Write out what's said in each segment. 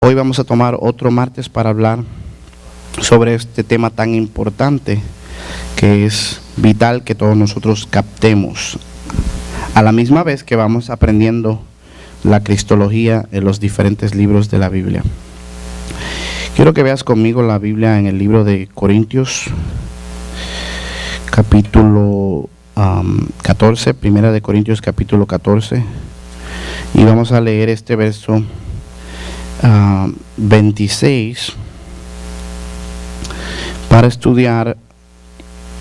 Hoy vamos a tomar otro martes para hablar sobre este tema tan importante que es vital que todos nosotros captemos, a la misma vez que vamos aprendiendo la cristología en los diferentes libros de la Biblia. Quiero que veas conmigo la Biblia en el libro de Corintios, capítulo 14, primera de Corintios capítulo 14, y vamos a leer este verso 26 para estudiar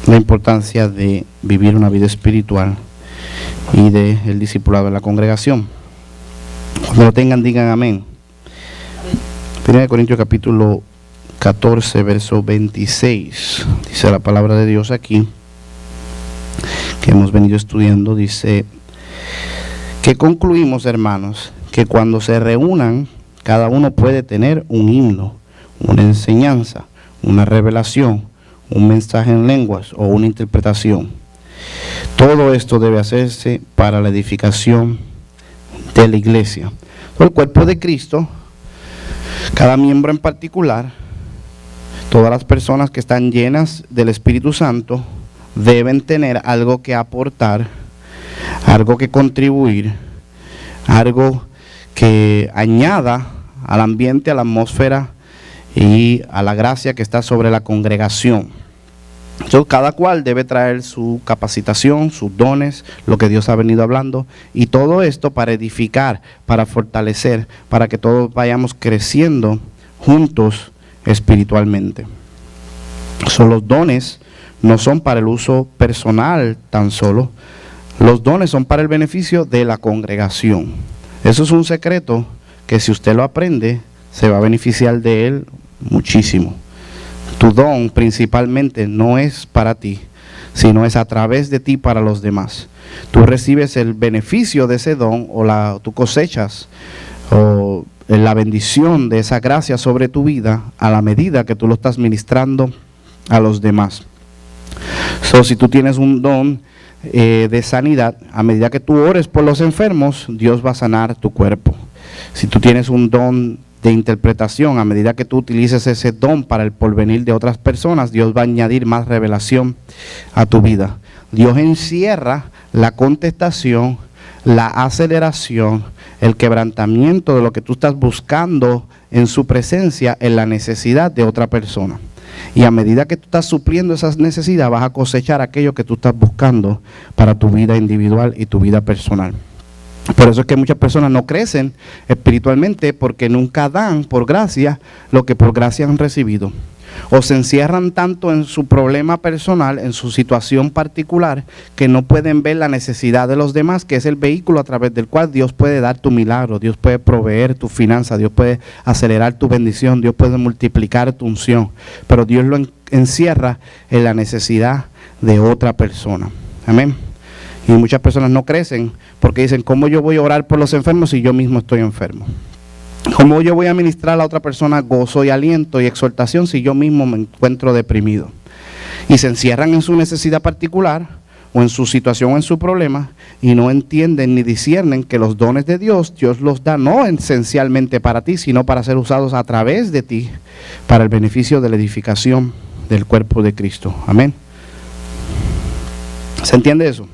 la importancia de vivir una vida espiritual y de el discipulado en la congregación. Cuando lo tengan, digan amén. Primera de Corintios capítulo 14, verso 26, dice la palabra de Dios aquí, que hemos venido estudiando. Dice que concluimos, hermanos, que cuando se reúnan, cada uno puede tener un himno, una enseñanza, una revelación, un mensaje en lenguas o una interpretación. Todo esto debe hacerse para la edificación de la iglesia. El cuerpo de Cristo, cada miembro en particular, todas las personas que están llenas del Espíritu Santo deben tener algo que aportar, algo que contribuir, algo que añada al ambiente, a la atmósfera y a la gracia que está sobre la congregación. Entonces, cada cual debe traer su capacitación, sus dones, lo que Dios ha venido hablando, y todo esto para edificar, para fortalecer, para que todos creciendo juntos espiritualmente. Los dones no son para el uso personal tan solo, los dones son para el beneficio de la congregación. Eso es un secreto que si usted lo aprende, se va a beneficiar de él muchísimo. Tu don principalmente no es para ti, sino es a través de ti para los demás. Tú recibes el beneficio de ese don, o tú cosechas o la bendición de esa gracia sobre tu vida a la medida que tú lo estás ministrando a los demás. Si tú tienes un don de sanidad, a medida que tú ores por los enfermos, Dios va a sanar tu cuerpo. Si tú tienes un don de interpretación, a medida que tú utilices ese don para el porvenir de otras personas, Dios va a añadir más revelación a tu vida. Dios encierra la contestación, la aceleración, el quebrantamiento de lo que tú estás buscando en su presencia, en la necesidad de otra persona. Y a medida que tú estás supliendo esas necesidades, vas a cosechar aquello que tú estás buscando para tu vida individual y tu vida personal. Por eso es que muchas personas no crecen espiritualmente, porque nunca dan por gracia lo que por gracia han recibido. O se encierran tanto en su problema personal, en su situación particular, que no pueden ver la necesidad de los demás, que es el vehículo a través del cual Dios puede dar tu milagro, Dios puede proveer tu finanza, Dios puede acelerar tu bendición, Dios puede multiplicar tu unción. Pero Dios lo encierra en la necesidad de otra persona. Amén. Y muchas personas no crecen porque dicen: ¿cómo yo voy a orar por los enfermos si yo mismo estoy enfermo? ¿Cómo yo voy a ministrar a la otra persona gozo y aliento y exhortación si yo mismo me encuentro deprimido? Y se encierran en su necesidad particular, o en su situación o en su problema, y no entienden ni disciernen que los dones de Dios los da no esencialmente para ti, sino para ser usados a través de ti, para el beneficio de la edificación del cuerpo de Cristo. Amén. ¿Se entiende eso?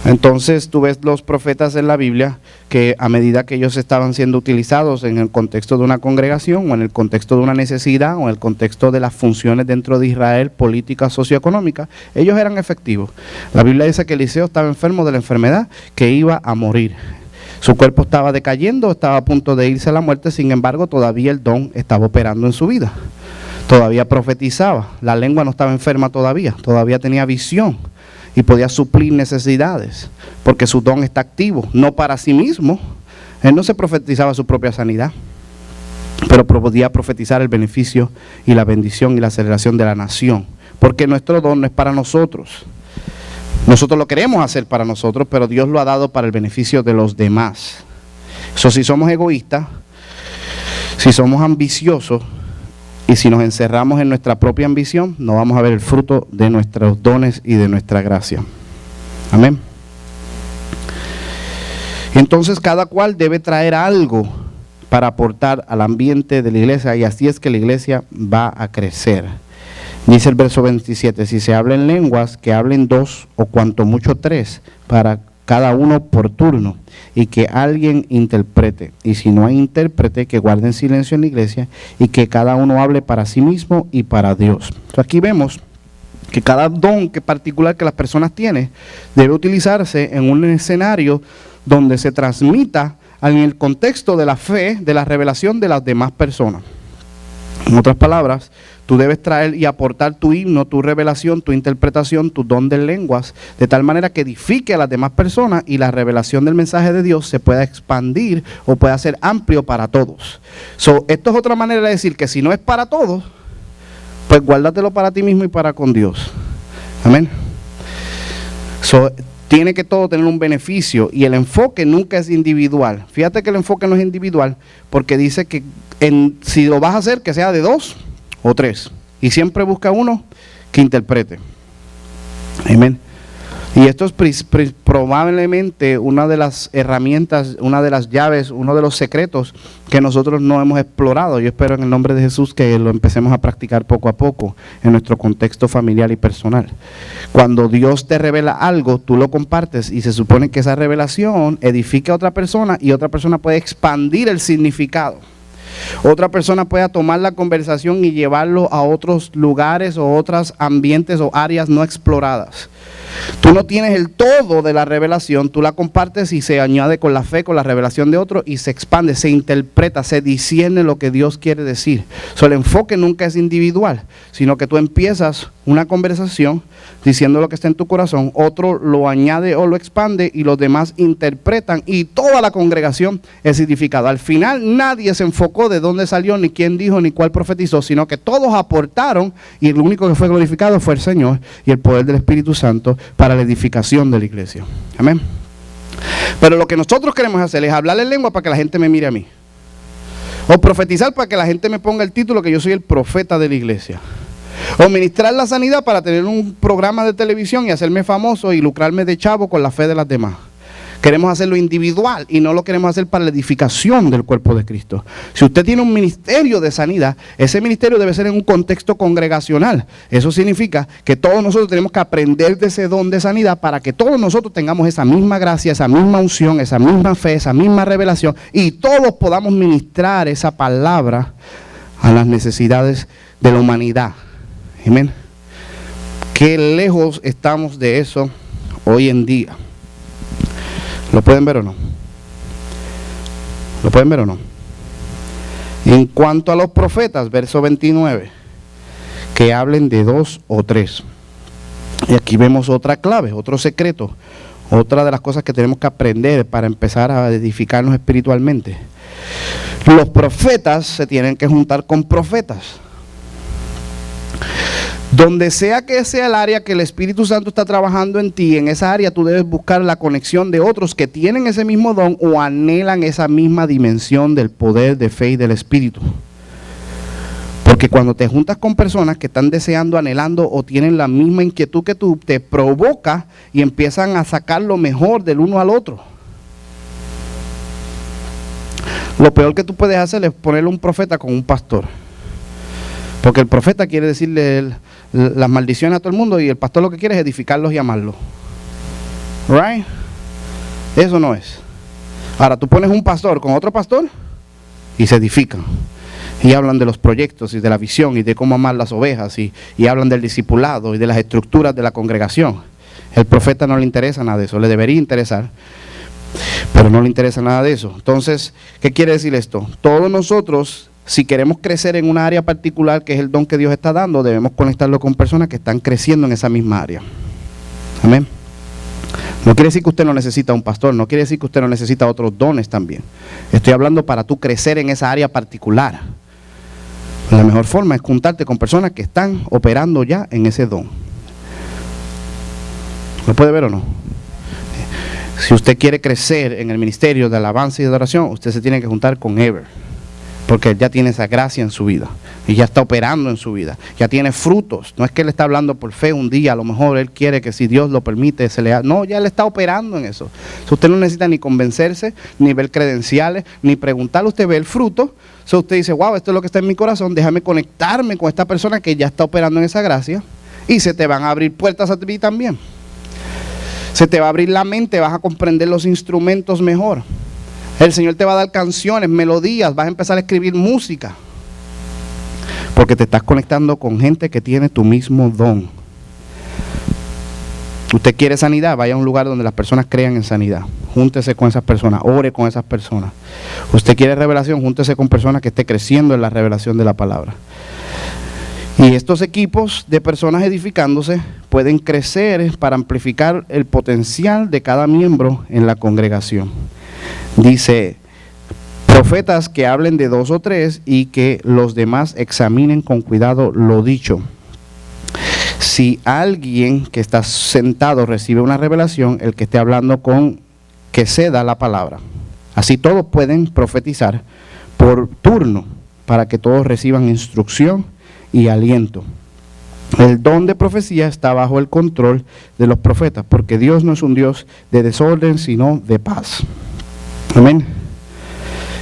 Entonces tú ves los profetas en la Biblia que a medida que ellos estaban siendo utilizados en el contexto de una congregación, o en el contexto de una necesidad, o en el contexto de las funciones dentro de Israel, política, socioeconómica, ellos eran efectivos. La Biblia dice que Eliseo estaba enfermo de la enfermedad que iba a morir. Su cuerpo estaba decayendo, estaba a punto de irse a la muerte, sin embargo todavía el don estaba operando en su vida. Todavía profetizaba, la lengua no estaba enferma todavía tenía visión. Y podía suplir necesidades, porque su don está activo, no para sí mismo. Él no se profetizaba su propia sanidad, pero podía profetizar el beneficio y la bendición y la aceleración de la nación, porque nuestro don no es para nosotros. Nosotros lo queremos hacer para nosotros, pero Dios lo ha dado para el beneficio de los demás. Si somos egoístas, si somos ambiciosos, y si nos encerramos en nuestra propia ambición, no vamos a ver el fruto de nuestros dones y de nuestra gracia. Amén. Entonces cada cual debe traer algo para aportar al ambiente de la iglesia, y así es que la iglesia va a crecer. Dice el verso 27, si se habla en lenguas, que hablen 2 o cuanto mucho 3, para cada uno por turno, y que alguien interprete. Y si no hay intérprete, que guarden silencio en la iglesia, y que cada uno hable para sí mismo y para Dios. Entonces aquí vemos que cada don particular que las personas tienen debe utilizarse en un escenario donde se transmita en el contexto de la fe, de la revelación de las demás personas. En otras palabras, tú debes traer y aportar tu himno, tu revelación, tu interpretación, tu don de lenguas, de tal manera que edifique a las demás personas y la revelación del mensaje de Dios se pueda expandir o pueda ser amplio para todos. Esto es otra manera de decir que si no es para todos, pues guárdatelo para ti mismo y para con Dios. Amén. Tiene que todo tener un beneficio, y el enfoque nunca es individual. Fíjate que el enfoque no es individual, porque dice que si lo vas a hacer, que sea de 2 o 3, y siempre busca uno que interprete. Amén. Y esto es probablemente una de las herramientas, una de las llaves, uno de los secretos que nosotros no hemos explorado. Yo espero en el nombre de Jesús que lo empecemos a practicar poco a poco en nuestro contexto familiar y personal. Cuando Dios te revela algo, tú lo compartes, y se supone que esa revelación edifica a otra persona, y otra persona puede expandir el significado. Otra persona pueda tomar la conversación y llevarlo a otros lugares o otros ambientes o áreas no exploradas. Tú no tienes el todo de la revelación, tú la compartes y se añade con la fe, con la revelación de otro, y se expande, se interpreta, se discierne lo que Dios quiere decir. El enfoque nunca es individual, sino que tú empiezas una conversación diciendo lo que está en tu corazón, otro lo añade o lo expande, y los demás interpretan, y toda la congregación es edificada. Al final nadie se enfocó de dónde salió, ni quién dijo, ni cuál profetizó, sino que todos aportaron, y el único que fue glorificado fue el Señor y el poder del Espíritu Santo para la edificación de la iglesia. Amén. Pero lo que nosotros queremos hacer es hablar en lengua para que la gente me mire a mí, o profetizar para que la gente me ponga el título que yo soy el profeta de la iglesia, o ministrar la sanidad para tener un programa de televisión y hacerme famoso y lucrarme de chavo con la fe de las demás. Queremos hacerlo individual y no lo queremos hacer para la edificación del cuerpo de Cristo. Si usted tiene un ministerio de sanidad, ese ministerio debe ser en un contexto congregacional. Eso significa que todos nosotros tenemos que aprender de ese don de sanidad para que todos nosotros tengamos esa misma gracia, esa misma unción, esa misma fe, esa misma revelación, y todos podamos ministrar esa palabra a las necesidades de la humanidad. Amén. Qué lejos estamos de eso hoy en día. ¿Lo pueden ver o no? ¿Lo pueden ver o no? En cuanto a los profetas, verso 29, que hablen de 2 o 3. Y aquí vemos otra clave, otro secreto, otra de las cosas que tenemos que aprender para empezar a edificarnos espiritualmente. Los profetas se tienen que juntar con profetas. Donde sea que sea el área que el Espíritu Santo está trabajando en ti, en esa área tú debes buscar la conexión de otros que tienen ese mismo don o anhelan esa misma dimensión del poder de fe y del Espíritu. Porque cuando te juntas con personas que están deseando, anhelando o tienen la misma inquietud que tú, te provoca y empiezan a sacar lo mejor del uno al otro. Lo peor que tú puedes hacer es ponerle un profeta con un pastor. Porque el profeta quiere decirle las maldiciones a todo el mundo, y el pastor lo que quiere es edificarlos y amarlos. Right? Eso no es. Ahora tú pones un pastor con otro pastor y se edifican. Y hablan de los proyectos y de la visión y de cómo amar las ovejas, y hablan del discipulado y de las estructuras de la congregación. El profeta no le interesa nada de eso, le debería interesar, pero no le interesa nada de eso. Entonces, ¿qué quiere decir esto? Todos nosotros, si queremos crecer en una área particular que es el don que Dios está dando, debemos conectarlo con personas que están creciendo en esa misma área. Amén. No quiere decir que usted no necesita un pastor, no quiere decir que usted no necesita otros dones también. Estoy hablando para tú crecer en esa área particular. La mejor forma es juntarte con personas que están operando ya en ese don. ¿Lo puede ver o no? Si usted quiere crecer en el ministerio de alabanza y de adoración, usted se tiene que juntar con Ever, porque él ya tiene esa gracia en su vida. y ya está operando en su vida, ya tiene frutos. No es que él está hablando por fe un día, a lo mejor él quiere que si Dios lo permite se le haga. No, ya él está operando en eso. Usted no necesita ni convencerse, ni ver credenciales, ni preguntarle. Usted ve el fruto. Usted dice, wow, esto es lo que está en mi corazón, déjame conectarme con esta persona que ya está operando en esa gracia, y se te van a abrir puertas a ti también. Se te va a abrir la mente, vas a comprender los instrumentos mejor. El Señor te va a dar canciones, melodías, vas a empezar a escribir música. Porque te estás conectando con gente que tiene tu mismo don. Usted quiere sanidad, vaya a un lugar donde las personas crean en sanidad. Júntese con esas personas, ore con esas personas. Usted quiere revelación, júntese con personas que esté creciendo en la revelación de la palabra. Y estos equipos de personas edificándose pueden crecer para amplificar el potencial de cada miembro en la congregación. Dice, profetas que hablen de 2 o 3 y que los demás examinen con cuidado lo dicho. Si alguien que está sentado recibe una revelación, el que esté hablando que ceda la palabra. Así todos pueden profetizar por turno para que todos reciban instrucción y aliento. El don de profecía está bajo el control de los profetas, porque Dios no es un Dios de desorden, sino de paz. Amén.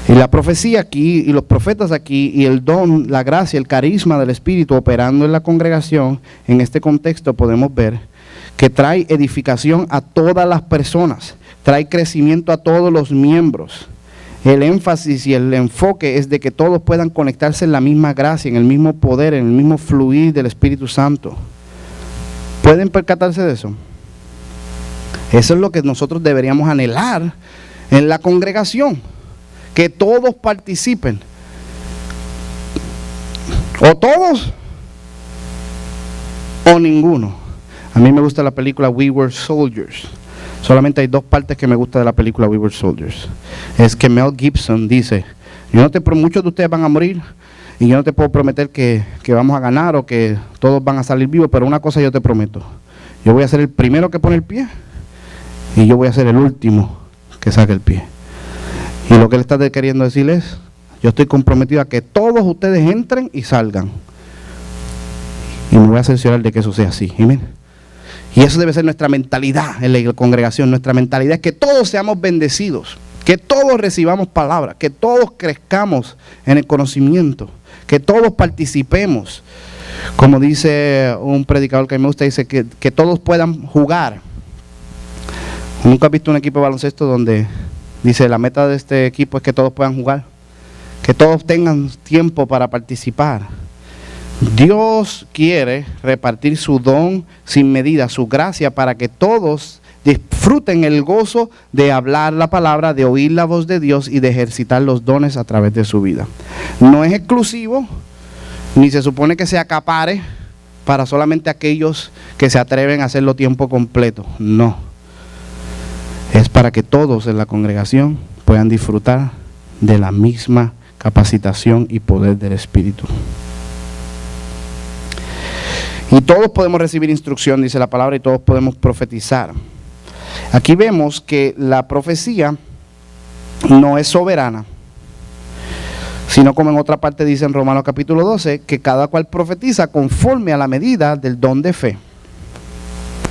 Y la profecía aquí, y los profetas aquí, y el don, la gracia, el carisma del Espíritu operando en la congregación, en este contexto podemos ver que trae edificación a todas las personas, trae crecimiento a todos los miembros. El énfasis y el enfoque es de que todos puedan conectarse en la misma gracia, en el mismo poder, en el mismo fluir del Espíritu Santo. ¿Pueden percatarse de eso? Eso es lo que nosotros deberíamos anhelar en la congregación. Que todos participen. O todos o ninguno. A mí me gusta la película We Were Soldiers. Solamente hay 2 partes que me gustan de la película We Were Soldiers. Es que Mel Gibson dice, muchos de ustedes van a morir y yo no te puedo prometer que vamos a ganar o que todos van a salir vivos, pero una cosa yo te prometo. Yo voy a ser el primero que pone el pie y yo voy a ser el último que saque el pie. Y lo que él está queriendo decir es, yo estoy comprometido a que todos ustedes entren y salgan. Y me voy a cerciorar de que eso sea así. Amén. Y eso debe ser nuestra mentalidad en la congregación. Nuestra mentalidad es que todos seamos bendecidos, que todos recibamos palabra, que todos crezcamos en el conocimiento, que todos participemos. Como dice un predicador que me gusta, dice que todos puedan jugar. Nunca he visto un equipo de baloncesto donde dice la meta de este equipo es que todos puedan jugar, que todos tengan tiempo para participar. Dios quiere repartir su don sin medida, su gracia, para que todos disfruten el gozo de hablar la palabra, de oír la voz de Dios y de ejercitar los dones a través de su vida. No es exclusivo, ni se supone que se acapare para solamente aquellos que se atreven a hacerlo tiempo completo. No. Es para que todos en la congregación puedan disfrutar de la misma capacitación y poder del Espíritu. Y todos podemos recibir instrucción, dice la palabra, y todos podemos profetizar. Aquí vemos que la profecía no es soberana, sino como en otra parte dice en Romanos capítulo 12, que cada cual profetiza conforme a la medida del don de fe.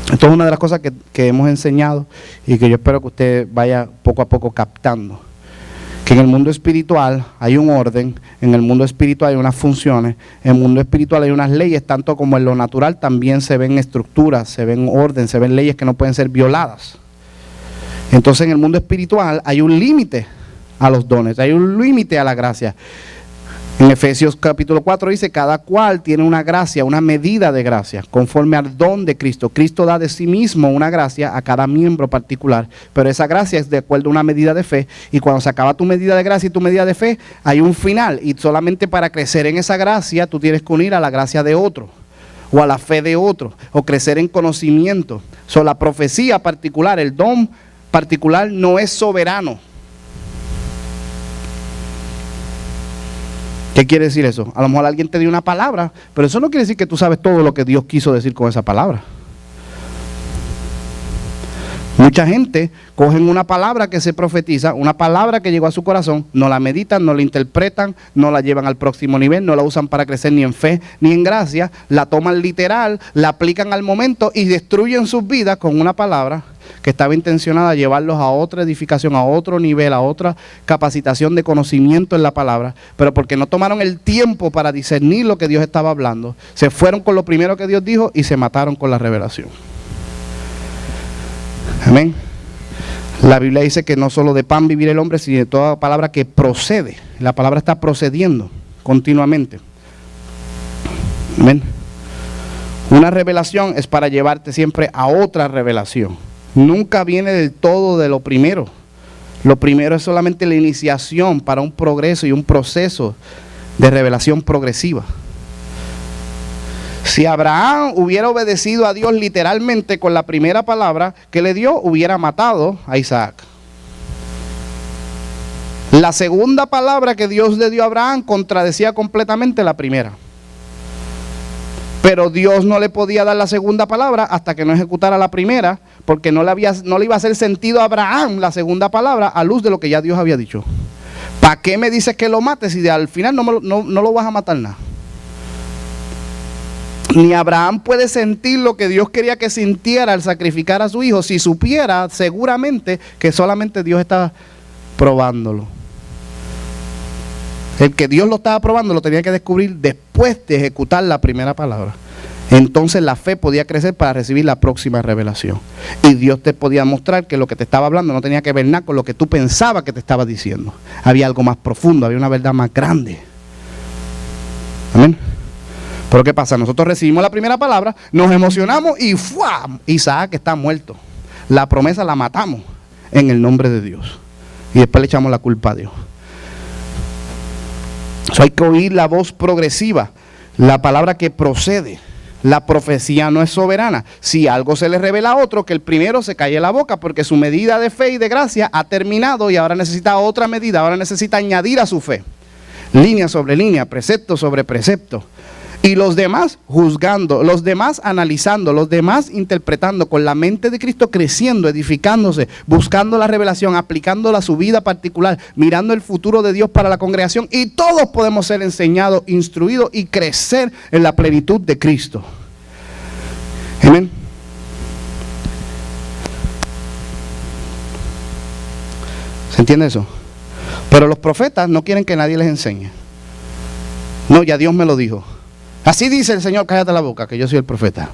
Esto es una de las cosas que hemos enseñado y que yo espero que usted vaya poco a poco captando. Que en el mundo espiritual hay un orden, en el mundo espiritual hay unas funciones, en el mundo espiritual hay unas leyes, tanto como en lo natural también se ven estructuras, se ven orden, se ven leyes que no pueden ser violadas. Entonces en el mundo espiritual hay un límite a los dones, hay un límite a la gracia. En Efesios capítulo 4 dice, cada cual tiene una gracia, una medida de gracia, conforme al don de Cristo. Cristo da de sí mismo una gracia a cada miembro particular, pero esa gracia es de acuerdo a una medida de fe, y cuando se acaba tu medida de gracia y tu medida de fe, hay un final, y solamente para crecer en esa gracia, tú tienes que unir a la gracia de otro, o a la fe de otro, o crecer en conocimiento. La profecía particular, el don particular no es soberano. ¿Qué quiere decir eso? A lo mejor alguien te dio una palabra, pero eso no quiere decir que tú sabes todo lo que Dios quiso decir con esa palabra. Mucha gente cogen una palabra que se profetiza, una palabra que llegó a su corazón, no la meditan, no la interpretan, no la llevan al próximo nivel, no la usan para crecer ni en fe ni en gracia, la toman literal, la aplican al momento y destruyen sus vidas con una palabra que estaba intencionada a llevarlos a otra edificación, a otro nivel, a otra capacitación de conocimiento en la palabra, pero porque no tomaron el tiempo para discernir lo que Dios estaba hablando, se fueron con lo primero que Dios dijo y se mataron con la revelación. Amén. La Biblia dice que no solo de pan vivir el hombre, sino de toda palabra que procede. La palabra está procediendo continuamente. Amén. Una revelación es para llevarte siempre a otra revelación. Nunca viene del todo de lo primero. Lo primero es solamente la iniciación para un progreso y un proceso de revelación progresiva. Si Abraham hubiera obedecido a Dios literalmente con la primera palabra que le dio, hubiera matado a Isaac. La segunda palabra que Dios le dio a Abraham contradecía completamente la primera. Pero Dios no le podía dar la segunda palabra hasta que no ejecutara la primera, porque no le iba a hacer sentido a Abraham la segunda palabra a luz de lo que ya Dios había dicho. ¿Para qué me dices que lo mates si al final no lo vas a matar nada? Ni Abraham puede sentir lo que Dios quería que sintiera al sacrificar a su hijo, si supiera seguramente que solamente Dios estaba probándolo. El que Dios lo estaba probando lo tenía que descubrir después de ejecutar la primera palabra. Entonces la fe podía crecer para recibir la próxima revelación. Y Dios te podía mostrar que lo que te estaba hablando no tenía que ver nada con lo que tú pensabas que te estaba diciendo. Había algo más profundo, había una verdad más grande. Amén. Pero ¿qué pasa? Nosotros recibimos la primera palabra, nos emocionamos y ¡fua! Isaac está muerto. La promesa la matamos en el nombre de Dios. Y después le echamos la culpa a Dios. Eso hay que oír la voz progresiva, la palabra que procede. La profecía no es soberana. Si algo se le revela a otro, que el primero se calle la boca, porque su medida de fe y de gracia ha terminado y ahora necesita otra medida, ahora necesita añadir a su fe. Línea sobre línea, precepto sobre precepto. Y los demás juzgando, los demás analizando, los demás interpretando con la mente de Cristo, creciendo, edificándose, buscando la revelación, aplicándola a su vida particular, mirando el futuro de Dios para la congregación. Y todos podemos ser enseñados, instruidos y crecer en la plenitud de Cristo. Amén. ¿Se entiende eso? Pero los profetas no quieren que nadie les enseñe. No, ya Dios me lo dijo. Así dice el Señor, cállate la boca, que yo soy el profeta.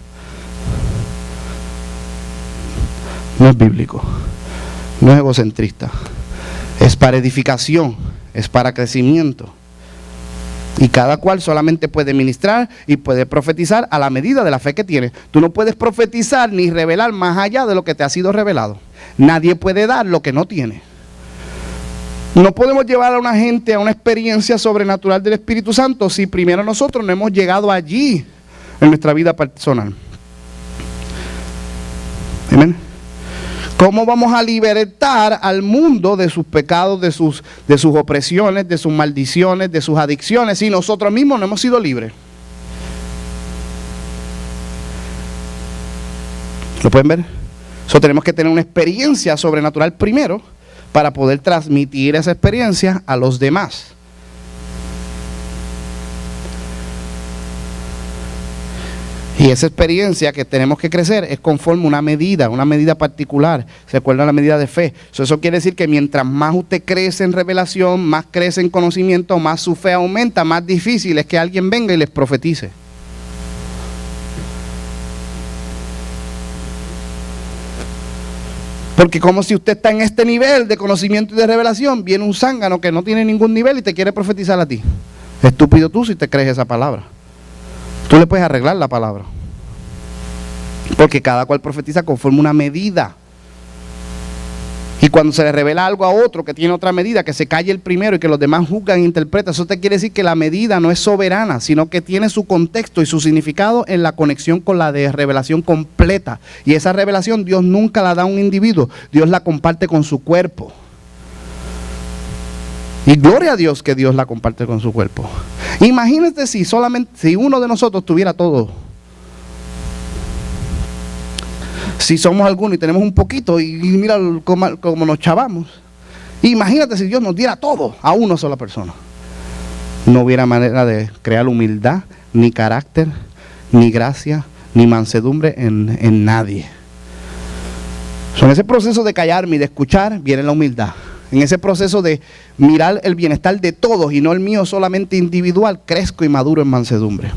No es bíblico, no es egocentrista, es para edificación, es para crecimiento. Y cada cual solamente puede ministrar y puede profetizar a la medida de la fe que tiene. Tú no puedes profetizar ni revelar más allá de lo que te ha sido revelado. Nadie puede dar lo que no tiene. No podemos llevar a una gente a una experiencia sobrenatural del Espíritu Santo si primero nosotros no hemos llegado allí en nuestra vida personal. Amén. ¿Cómo vamos a libertar al mundo de sus pecados, de sus opresiones, de sus maldiciones, de sus adicciones, si nosotros mismos no hemos sido libres? ¿Lo pueden ver? So, tenemos que tener una experiencia sobrenatural primero, para poder transmitir esa experiencia a los demás. Y esa experiencia que tenemos que crecer es conforme una medida particular. ¿Se acuerdan la medida de fe? Eso quiere decir que mientras más usted crece en revelación, más crece en conocimiento, más su fe aumenta, más difícil es que alguien venga y les profetice. Porque como si usted está en este nivel de conocimiento y de revelación, viene un zángano que no tiene ningún nivel y te quiere profetizar a ti. Estúpido tú si te crees esa palabra. Tú le puedes arreglar la palabra. Porque cada cual profetiza conforme una medida. Y cuando se le revela algo a otro que tiene otra medida, que se calle el primero y que los demás juzgan e interpretan, eso te quiere decir que la medida no es soberana, sino que tiene su contexto y su significado en la conexión con la de revelación completa. Y esa revelación Dios nunca la da a un individuo, Dios la comparte con su cuerpo. Y gloria a Dios que Dios la comparte con su cuerpo. Imagínate si uno de nosotros tuviera todo. si somos algunos y tenemos un poquito y mira cómo nos chavamos. Imagínate si Dios nos diera todo a una sola persona. No hubiera manera de crear humildad, ni carácter, ni gracia, ni mansedumbre en nadie. En ese proceso de callarme y de escuchar viene la humildad. En ese proceso de mirar el bienestar de todos y no el mío solamente individual, crezco y maduro en mansedumbre.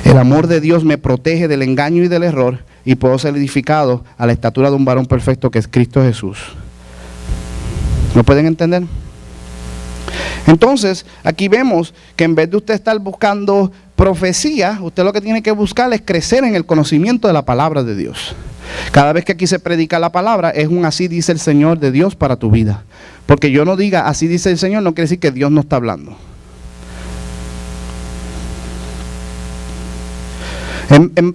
El amor de Dios me protege del engaño y del error y puedo ser edificado a la estatura de un varón perfecto que es Cristo Jesús. ¿Lo pueden entender? Entonces, aquí vemos que en vez de usted estar buscando profecía, usted lo que tiene que buscar es crecer en el conocimiento de la palabra de Dios. Cada vez que aquí se predica la palabra, es un así dice el Señor de Dios para tu vida. Porque yo no diga así dice el Señor, no quiere decir que Dios no está hablando.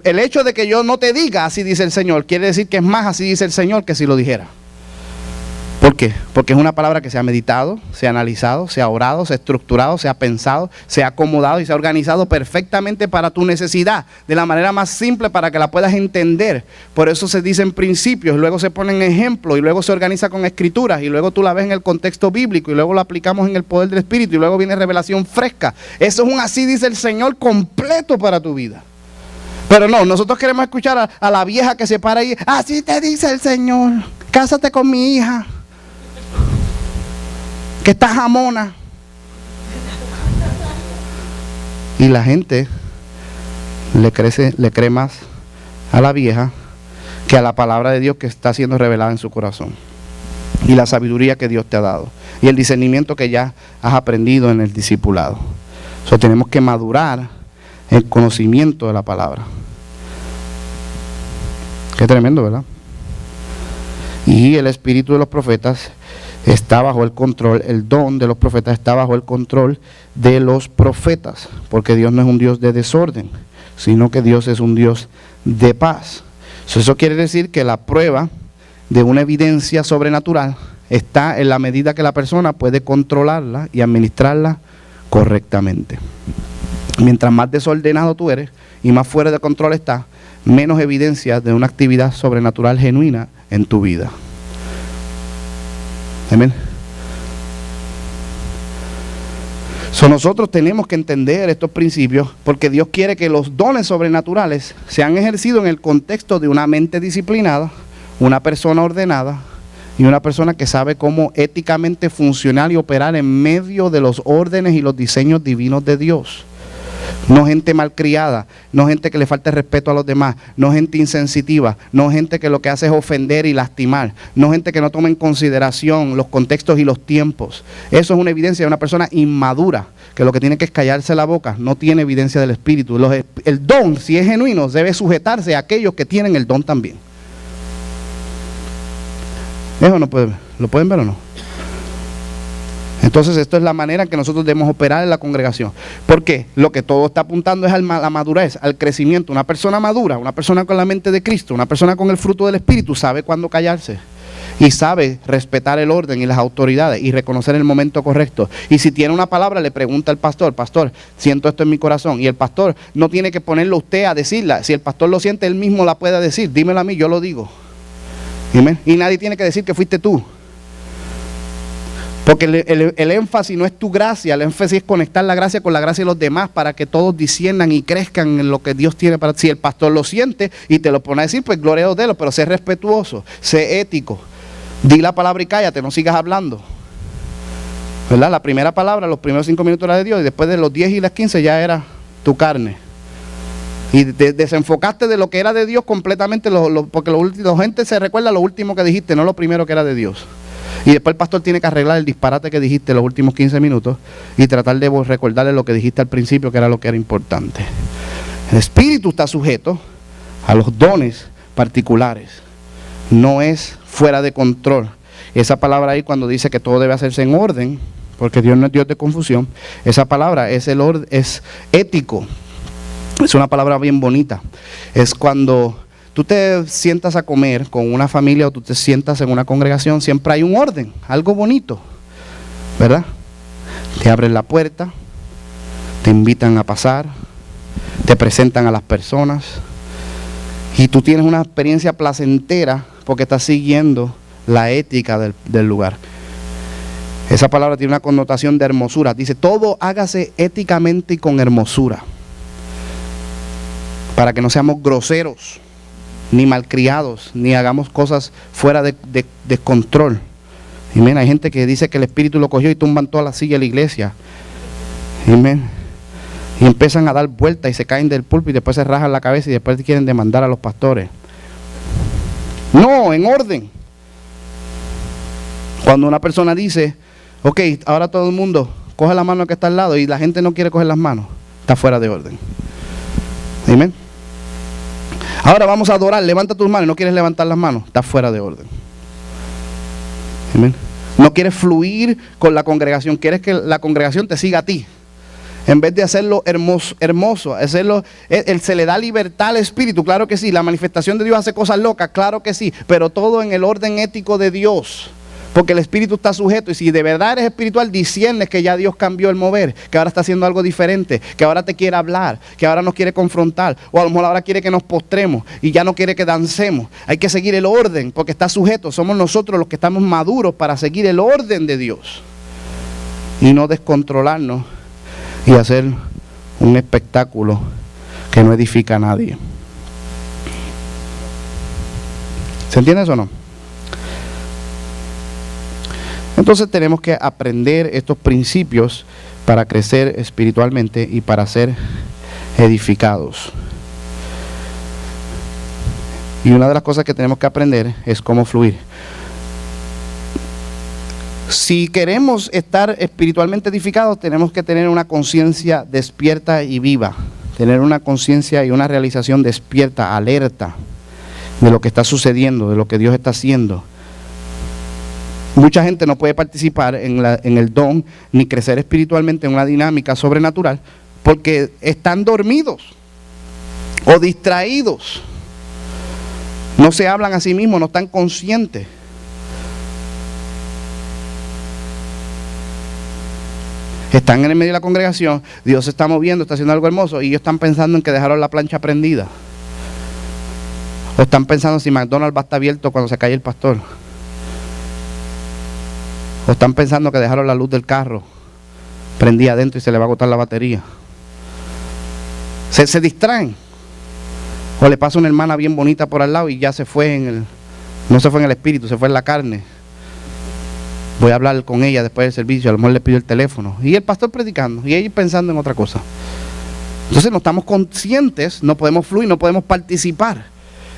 El hecho de que yo no te diga así dice el Señor, quiere decir que es más así dice el Señor que si lo dijera. ¿Por qué? Porque es una palabra que se ha meditado, se ha analizado, se ha orado, se ha estructurado, se ha pensado, se ha acomodado y se ha organizado perfectamente para tu necesidad, de la manera más simple para que la puedas entender. Por eso se dicen principios, luego se ponen ejemplos y luego se organiza con escrituras y luego tú la ves en el contexto bíblico y luego lo aplicamos en el poder del Espíritu y luego viene revelación fresca. Eso es un así dice el Señor completo para tu vida. Pero no, nosotros queremos escuchar a la vieja que se para ahí, así te dice el Señor, cásate con mi hija, que está jamona. Y la gente le cree más a la vieja que a la palabra de Dios que está siendo revelada en su corazón. Y la sabiduría que Dios te ha dado. Y el discernimiento que ya has aprendido en el discipulado. Tenemos que madurar el conocimiento de la palabra. Qué tremendo, ¿verdad? Y el espíritu de los profetas está bajo el control, el don de los profetas está bajo el control de los profetas, porque Dios no es un Dios de desorden, sino que Dios es un Dios de paz. Eso quiere decir que la prueba de una evidencia sobrenatural está en la medida que la persona puede controlarla y administrarla correctamente. Mientras más desordenado tú eres y más fuera de control estás, menos evidencia de una actividad sobrenatural genuina en tu vida. Amén. Nosotros tenemos que entender estos principios porque Dios quiere que los dones sobrenaturales sean ejercidos en el contexto de una mente disciplinada, una persona ordenada y una persona que sabe cómo éticamente funcionar y operar en medio de los órdenes y los diseños divinos de Dios. No gente malcriada, no gente que le falte respeto a los demás, no gente insensitiva, no gente que lo que hace es ofender y lastimar, no gente que no toma en consideración los contextos y los tiempos. Eso es una evidencia de una persona inmadura, que lo que tiene que es callarse la boca, no tiene evidencia del Espíritu. El don, si es genuino, debe sujetarse a aquellos que tienen el don también. ¿Eso lo pueden ver o no? Entonces esto es la manera en que nosotros debemos operar en la congregación. Porque lo que todo está apuntando es a la madurez, al crecimiento. Una persona madura, una persona con la mente de Cristo, una persona con el fruto del Espíritu sabe cuándo callarse. Y sabe respetar el orden y las autoridades y reconocer el momento correcto. Y si tiene una palabra le pregunta al pastor, pastor, siento esto en mi corazón. Y el pastor no tiene que ponerlo usted a decirla. Si el pastor lo siente, él mismo la puede decir. Dímelo a mí, yo lo digo. ¿Amén? Y nadie tiene que decir que fuiste tú. Porque el énfasis no es tu gracia, el énfasis es conectar la gracia con la gracia de los demás para que todos disciernan y crezcan en lo que Dios tiene para ti. Si el pastor lo siente y te lo pone a decir, pues gloria a Dios, pero sé respetuoso, sé ético. Di la palabra y cállate, no sigas hablando. ¿Verdad? La primera palabra, los primeros 5 minutos era de Dios y después de los 10 y las 15 ya era tu carne. Y desenfocaste de lo que era de Dios completamente, porque la gente se recuerda lo último que dijiste, no lo primero que era de Dios. Y después el pastor tiene que arreglar el disparate que dijiste los últimos 15 minutos y tratar de recordarle lo que dijiste al principio, que era lo que era importante. El espíritu está sujeto a los dones particulares. No es fuera de control. Esa palabra ahí cuando dice que todo debe hacerse en orden, porque Dios no es Dios de confusión, esa palabra es ético. Es una palabra bien bonita. Es cuando tú te sientas a comer con una familia o tú te sientas en una congregación, siempre hay un orden, algo bonito, ¿verdad? Te abren la puerta, te invitan a pasar, te presentan a las personas Y tú tienes una experiencia placentera porque estás siguiendo la ética del lugar. Esa palabra tiene una connotación de hermosura. Dice, todo hágase éticamente y con hermosura. Para que no seamos groseros, ni malcriados, ni hagamos cosas fuera de control. Amén. Hay gente que dice que el Espíritu lo cogió y tumban toda la silla de la iglesia. Amén. Y empiezan a dar vueltas y se caen del púlpito y después se rajan la cabeza y después quieren demandar a los pastores. No, en orden. Cuando una persona dice, ok, ahora todo el mundo coge la mano que está al lado y la gente no quiere coger las manos, está fuera de orden. Amén. Ahora vamos a adorar, levanta tus manos y no quieres levantar las manos, está fuera de orden. Amén. No quieres fluir con la congregación, quieres que la congregación te siga a ti. En vez de hacerlo hermoso, hacerlo, se le da libertad al Espíritu, claro que sí. La manifestación de Dios hace cosas locas, claro que sí. Pero todo en el orden ético de Dios. Porque el Espíritu está sujeto. Y si de verdad eres espiritual, disiernes que ya Dios cambió el mover. Que ahora está haciendo algo diferente. Que ahora te quiere hablar. Que ahora nos quiere confrontar. O a lo mejor ahora quiere que nos postremos. Y ya no quiere que dancemos. Hay que seguir el orden porque está sujeto. Somos nosotros los que estamos maduros para seguir el orden de Dios. Y no descontrolarnos. Y hacer un espectáculo que no edifica a nadie. ¿Se entiende eso o no? Entonces tenemos que aprender estos principios para crecer espiritualmente y para ser edificados. Y una de las cosas que tenemos que aprender es cómo fluir. Si queremos estar espiritualmente edificados, tenemos que tener una conciencia despierta y viva. Tener una conciencia y una realización despierta, alerta de lo que está sucediendo, de lo que Dios está haciendo. Mucha gente no puede participar en el don ni crecer espiritualmente en una dinámica sobrenatural porque están dormidos o distraídos. No se hablan a sí mismos, no están conscientes. Están en el medio de la congregación, Dios se está moviendo, está haciendo algo hermoso y ellos están pensando en que dejaron la plancha prendida. O están pensando si McDonald's va a estar abierto cuando se cae el pastor. O están pensando que dejaron la luz del carro prendida adentro y se le va a agotar la batería. Se distraen. O le pasa una hermana bien bonita por al lado y ya se fue no se fue en el espíritu, se fue en la carne. Voy a hablar con ella después del servicio, a lo mejor le pido el teléfono. Y el pastor predicando, y ella pensando en otra cosa. Entonces no estamos conscientes, no podemos fluir, no podemos participar.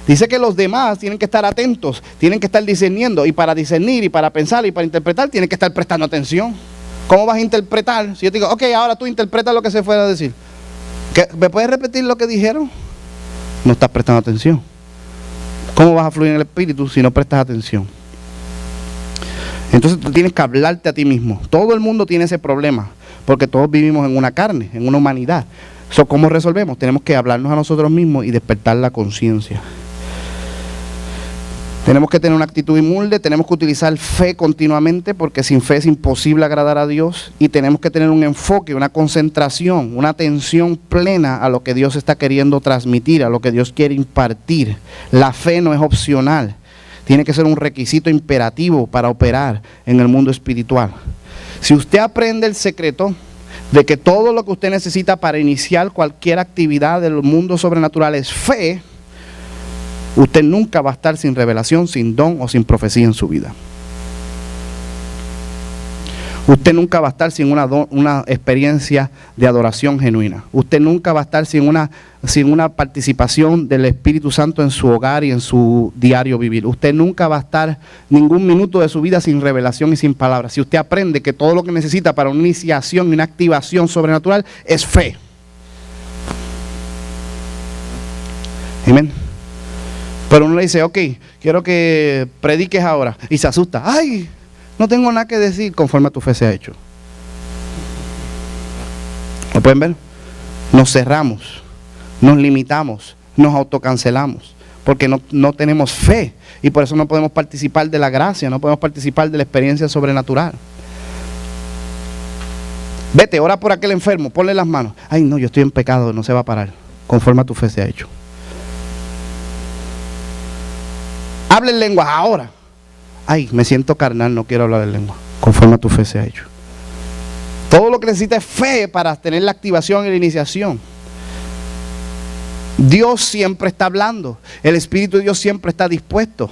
Dice que los demás tienen que estar atentos, tienen que estar discerniendo. Y para discernir, y para pensar, y para interpretar, tienen que estar prestando atención. ¿Cómo vas a interpretar? Si yo te digo, ok, ahora tú interpretas lo que se fuera a decir. ¿Me puedes repetir lo que dijeron? No estás prestando atención. ¿Cómo vas a fluir en el espíritu si no prestas atención? Entonces tú tienes que hablarte a ti mismo. Todo el mundo tiene ese problema, porque todos vivimos en una carne, en una humanidad. ¿Cómo resolvemos? Tenemos que hablarnos a nosotros mismos y despertar la conciencia. Tenemos que tener una actitud humilde, tenemos que utilizar fe continuamente, porque sin fe es imposible agradar a Dios. Y tenemos que tener un enfoque, una concentración, una atención plena a lo que Dios está queriendo transmitir, a lo que Dios quiere impartir. La fe no es opcional. Tiene que ser un requisito imperativo para operar en el mundo espiritual. Si usted aprende el secreto de que todo lo que usted necesita para iniciar cualquier actividad del mundo sobrenatural es fe, usted nunca va a estar sin revelación, sin don o sin profecía en su vida. Usted nunca va a estar sin una experiencia de adoración genuina. Usted nunca va a estar sin una participación del Espíritu Santo en su hogar y en su diario vivir. Usted nunca va a estar ningún minuto de su vida sin revelación y sin palabras. Si usted aprende que todo lo que necesita para una iniciación y una activación sobrenatural es fe. Amén. Pero uno le dice, ok, quiero que prediques ahora. Y se asusta. ¡Ay! No tengo nada que decir, conforme a tu fe se ha hecho. ¿Lo pueden ver? Nos cerramos, nos limitamos, nos autocancelamos, porque no tenemos fe. Y por eso no podemos participar de la gracia, no podemos participar de la experiencia sobrenatural. Vete, ora por aquel enfermo, ponle las manos. Ay, no, yo estoy en pecado, no se va a parar. Conforme a tu fe se ha hecho. Habla en lenguas ahora. Ay, me siento carnal, no quiero hablar en lengua. Conforme a tu fe sea hecho. Todo lo que necesita es fe para tener la activación y la iniciación. Dios siempre está hablando. El Espíritu de Dios siempre está dispuesto.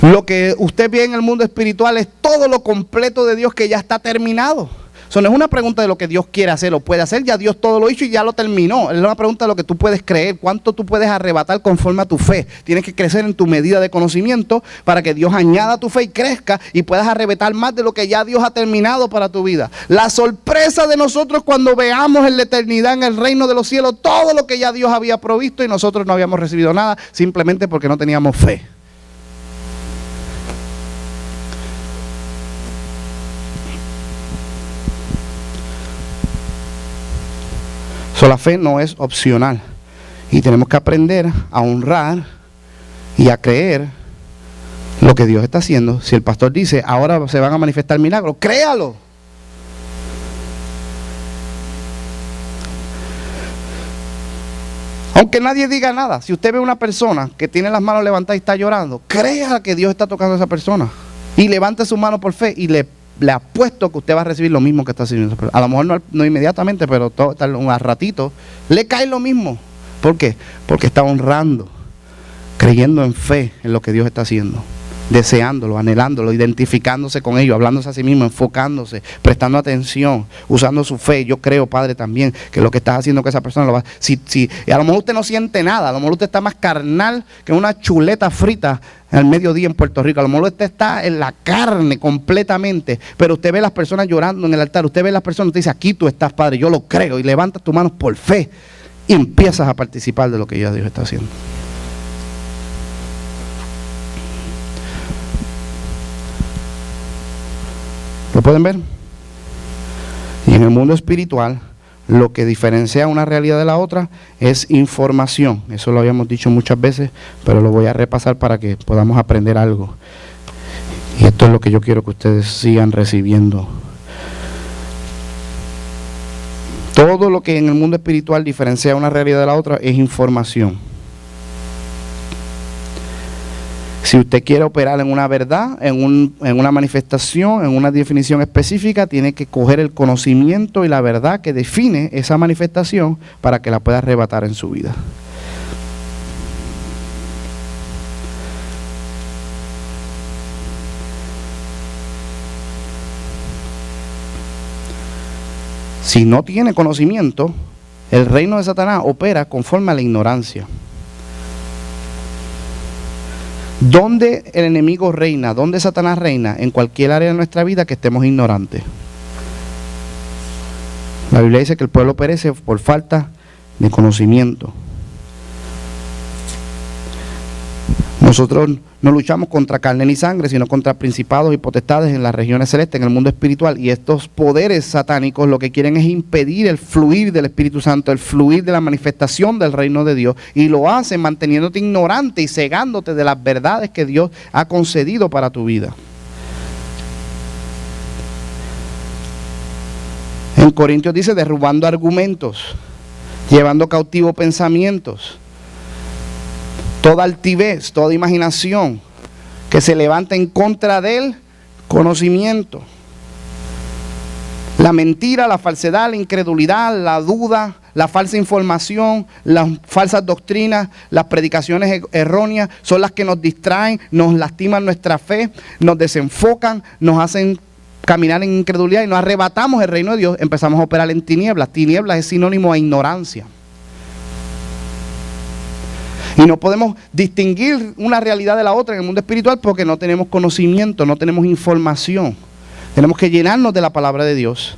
Lo que usted ve en el mundo espiritual es todo lo completo de Dios que ya está terminado. Eso no es una pregunta de lo que Dios quiere hacer o puede hacer. Ya Dios todo lo hizo y ya lo terminó. Es una pregunta de lo que tú puedes creer. ¿Cuánto tú puedes arrebatar conforme a tu fe? Tienes que crecer en tu medida de conocimiento para que Dios añada tu fe y crezca y puedas arrebatar más de lo que ya Dios ha terminado para tu vida. La sorpresa de nosotros cuando veamos en la eternidad, en el reino de los cielos, todo lo que ya Dios había provisto y nosotros no habíamos recibido nada simplemente porque no teníamos fe. La fe no es opcional y tenemos que aprender a honrar y a creer lo que Dios está haciendo. Si el pastor dice, ahora se van a manifestar milagros, créalo. Aunque nadie diga nada, si usted ve una persona que tiene las manos levantadas y está llorando, crea que Dios está tocando a esa persona y levante su mano por fe y le apuesto que usted va a recibir lo mismo que está recibiendo. A lo mejor no inmediatamente, pero un ratito le cae lo mismo. ¿Por qué? Porque está honrando, creyendo en fe en lo que Dios está haciendo, deseándolo, anhelándolo, identificándose con ello, hablándose a sí mismo, enfocándose, prestando atención, usando su fe. Yo creo, Padre, también que lo que estás haciendo con esa persona lo va. Y a lo mejor usted no siente nada, a lo mejor usted está más carnal que una chuleta frita al mediodía en Puerto Rico. A lo mejor usted está en la carne completamente, pero usted ve a las personas llorando en el altar, usted ve a las personas, usted dice, aquí tú estás, Padre, yo lo creo, y levantas tus manos por fe y empiezas a participar de lo que ya Dios está haciendo. ¿Lo pueden ver? Y en el mundo espiritual, lo que diferencia una realidad de la otra es información. Eso lo habíamos dicho muchas veces, pero lo voy a repasar para que podamos aprender algo. Y esto es lo que yo quiero que ustedes sigan recibiendo. Todo lo que en el mundo espiritual diferencia una realidad de la otra es información. Si usted quiere operar en una verdad, en una manifestación, en una definición específica, tiene que coger el conocimiento y la verdad que define esa manifestación para que la pueda arrebatar en su vida. Si no tiene conocimiento, el reino de Satanás opera conforme a la ignorancia. ¿Dónde el enemigo reina? ¿Dónde Satanás reina? En cualquier área de nuestra vida que estemos ignorantes. La Biblia dice que el pueblo perece por falta de conocimiento. Nosotros no luchamos contra carne ni sangre, sino contra principados y potestades en las regiones celestes, en el mundo espiritual. Y estos poderes satánicos lo que quieren es impedir el fluir del Espíritu Santo, el fluir de la manifestación del reino de Dios. Y lo hacen manteniéndote ignorante y cegándote de las verdades que Dios ha concedido para tu vida. En Corintios dice, derrubando argumentos, llevando cautivo pensamientos. Toda altivez, toda imaginación que se levanta en contra del conocimiento. La mentira, la falsedad, la incredulidad, la duda, la falsa información, las falsas doctrinas, las predicaciones erróneas son las que nos distraen, nos lastiman nuestra fe, nos desenfocan, nos hacen caminar en incredulidad y nos arrebatamos el reino de Dios, empezamos a operar en tinieblas. Tinieblas es sinónimo a ignorancia. Y no podemos distinguir una realidad de la otra en el mundo espiritual porque no tenemos conocimiento, no tenemos información. Tenemos que llenarnos de la palabra de Dios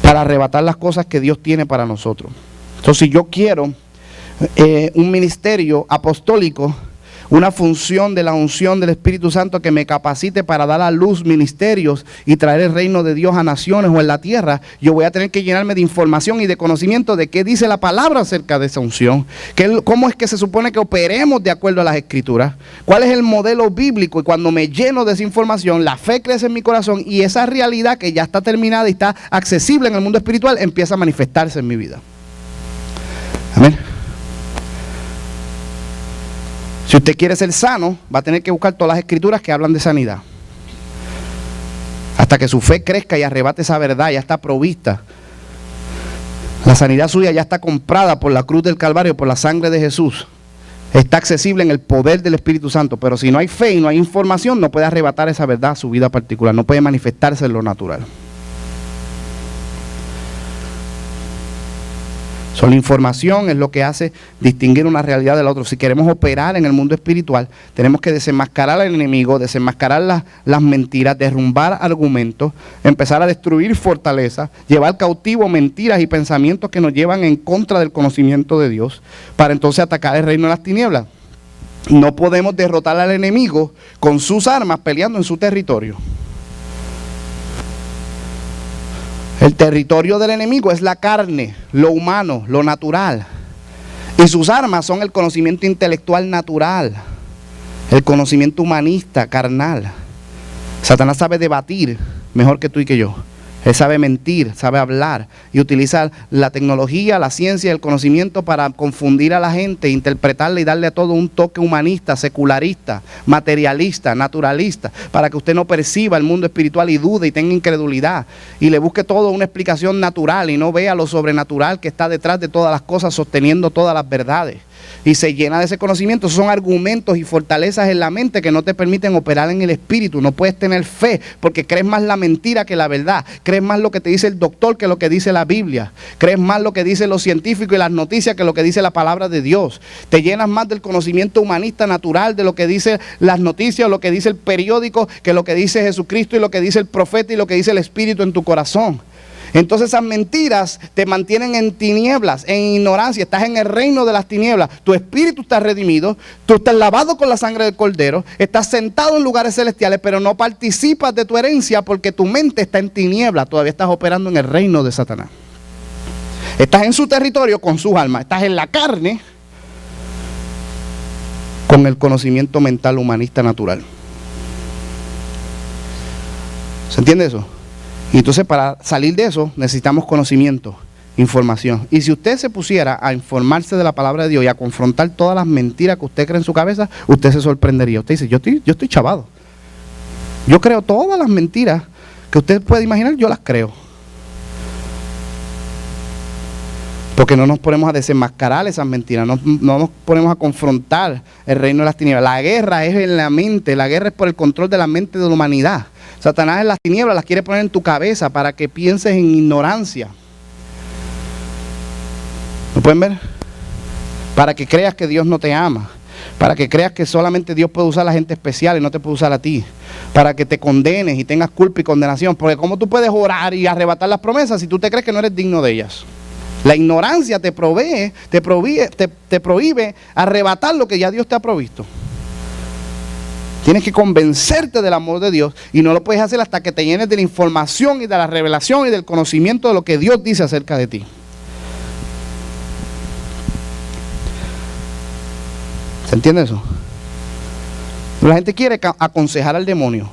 para arrebatar las cosas que Dios tiene para nosotros. Entonces, si yo quiero un ministerio apostólico, una función de la unción del Espíritu Santo que me capacite para dar a luz ministerios y traer el reino de Dios a naciones o en la tierra, yo voy a tener que llenarme de información y de conocimiento de qué dice la palabra acerca de esa unción, cómo es que se supone que operemos de acuerdo a las Escrituras, cuál es el modelo bíblico, y cuando me lleno de esa información, la fe crece en mi corazón y esa realidad que ya está terminada y está accesible en el mundo espiritual empieza a manifestarse en mi vida. Amén. Si usted quiere ser sano, va a tener que buscar todas las escrituras que hablan de sanidad. Hasta que su fe crezca y arrebate esa verdad, ya está provista. La sanidad suya ya está comprada por la cruz del Calvario, por la sangre de Jesús. Está accesible en el poder del Espíritu Santo. Pero si no hay fe y no hay información, no puede arrebatar esa verdad a su vida particular. No puede manifestarse en lo natural. La información es lo que hace distinguir una realidad de la otra. Si queremos operar en el mundo espiritual, tenemos que desenmascarar al enemigo, desenmascarar las mentiras, derrumbar argumentos, empezar a destruir fortalezas, llevar cautivo mentiras y pensamientos que nos llevan en contra del conocimiento de Dios, para entonces atacar el reino de las tinieblas. No podemos derrotar al enemigo con sus armas peleando en su territorio. El territorio del enemigo es la carne, lo humano, lo natural. Y sus armas son el conocimiento intelectual natural, el conocimiento humanista, carnal. Satanás sabe debatir mejor que tú y que yo. Él sabe mentir, sabe hablar y utilizar la tecnología, la ciencia y el conocimiento para confundir a la gente, interpretarle y darle a todo un toque humanista, secularista, materialista, naturalista, para que usted no perciba el mundo espiritual y dude y tenga incredulidad y le busque todo una explicación natural y no vea lo sobrenatural que está detrás de todas las cosas, sosteniendo todas las verdades. Y se llena de ese conocimiento. Esos son argumentos y fortalezas en la mente que no te permiten operar en el espíritu. No puedes tener fe porque crees más la mentira que la verdad. Crees más lo que te dice el doctor que lo que dice la Biblia. Crees más lo que dicen los científicos y las noticias que lo que dice la palabra de Dios. Te llenas más del conocimiento humanista natural, de lo que dice las noticias, lo que dice el periódico, que lo que dice Jesucristo y lo que dice el profeta y lo que dice el Espíritu en tu corazón. Entonces esas mentiras te mantienen en tinieblas, en ignorancia. Estás en el reino de las tinieblas. Tu espíritu está redimido, tú estás lavado con la sangre del Cordero, estás sentado en lugares celestiales, pero no participas de tu herencia porque tu mente está en tinieblas. Todavía estás operando en el reino de Satanás. Estás en su territorio con sus almas. Estás en la carne con el conocimiento mental humanista natural. ¿Se entiende eso? Y entonces para salir de eso necesitamos conocimiento, información. Y si usted se pusiera a informarse de la palabra de Dios y a confrontar todas las mentiras que usted cree en su cabeza, usted se sorprendería. Usted dice, yo estoy chavado. Yo creo todas las mentiras que usted puede imaginar, yo las creo. Porque no nos ponemos a desenmascarar esas mentiras, no nos ponemos a confrontar el reino de las tinieblas. La guerra es en la mente, la guerra es por el control de la mente de la humanidad. Satanás en las tinieblas las quiere poner en tu cabeza para que pienses en ignorancia. ¿Lo pueden ver? Para que creas que Dios no te ama. Para que creas que solamente Dios puede usar a la gente especial y no te puede usar a ti. Para que te condenes y tengas culpa y condenación. Porque ¿cómo tú puedes orar y arrebatar las promesas si tú te crees que no eres digno de ellas? La ignorancia te prohíbe arrebatar lo que ya Dios te ha provisto. Tienes que convencerte del amor de Dios y no lo puedes hacer hasta que te llenes de la información y de la revelación y del conocimiento de lo que Dios dice acerca de ti. ¿Se entiende eso? La gente quiere aconsejar al demonio.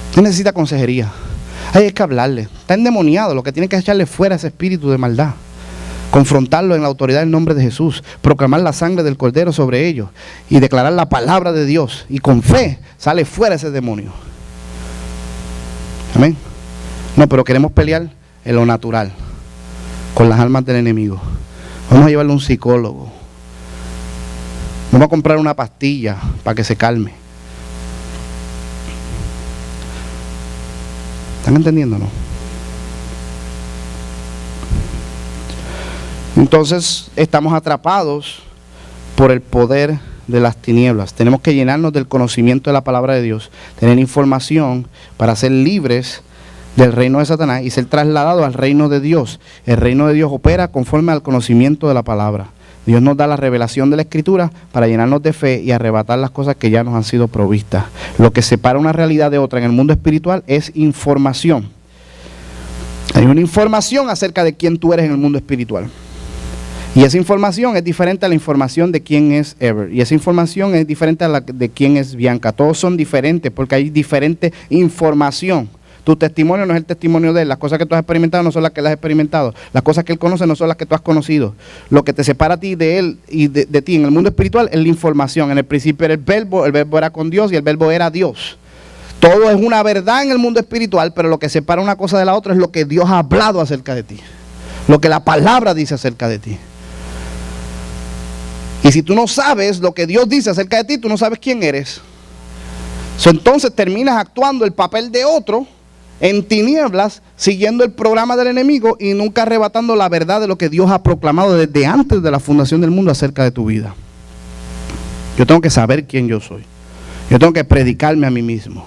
Usted necesita consejería. Hay que hablarle. Está endemoniado. Lo que tiene que echarle fuera ese espíritu de maldad. Confrontarlo en la autoridad del nombre de Jesús, proclamar la sangre del Cordero sobre ellos y declarar la palabra de Dios, y con fe sale fuera ese demonio. Amén. No, pero queremos pelear en lo natural con las almas del enemigo. Vamos a llevarle a un psicólogo, vamos a comprar una pastilla para que se calme. ¿Están entendiendo, no? Entonces estamos atrapados por el poder de las tinieblas. Tenemos que llenarnos del conocimiento de la palabra de Dios, tener información para ser libres del reino de Satanás y ser trasladados al reino de Dios. El reino de Dios opera conforme al conocimiento de la palabra. Dios nos da la revelación de la Escritura para llenarnos de fe y arrebatar las cosas que ya nos han sido provistas. Lo que separa una realidad de otra en el mundo espiritual es información. Hay una información acerca de quién tú eres en el mundo espiritual. Y esa información es diferente a la información de quién es Ever. Y esa información es diferente a la de quién es Bianca. Todos son diferentes porque hay diferente información. Tu testimonio no es el testimonio de él. Las cosas que tú has experimentado no son las que él has experimentado. Las cosas que él conoce no son las que tú has conocido. Lo que te separa a ti de él y de ti en el mundo espiritual es la información. En el principio era el verbo era con Dios y el verbo era Dios. Todo es una verdad en el mundo espiritual, pero lo que separa una cosa de la otra es lo que Dios ha hablado acerca de ti. Lo que la palabra dice acerca de ti. Y si tú no sabes lo que Dios dice acerca de ti, tú no sabes quién eres. Entonces terminas actuando el papel de otro en tinieblas, siguiendo el programa del enemigo y nunca arrebatando la verdad de lo que Dios ha proclamado desde antes de la fundación del mundo acerca de tu vida. Yo tengo que saber quién yo soy. Yo tengo que predicarme a mí mismo.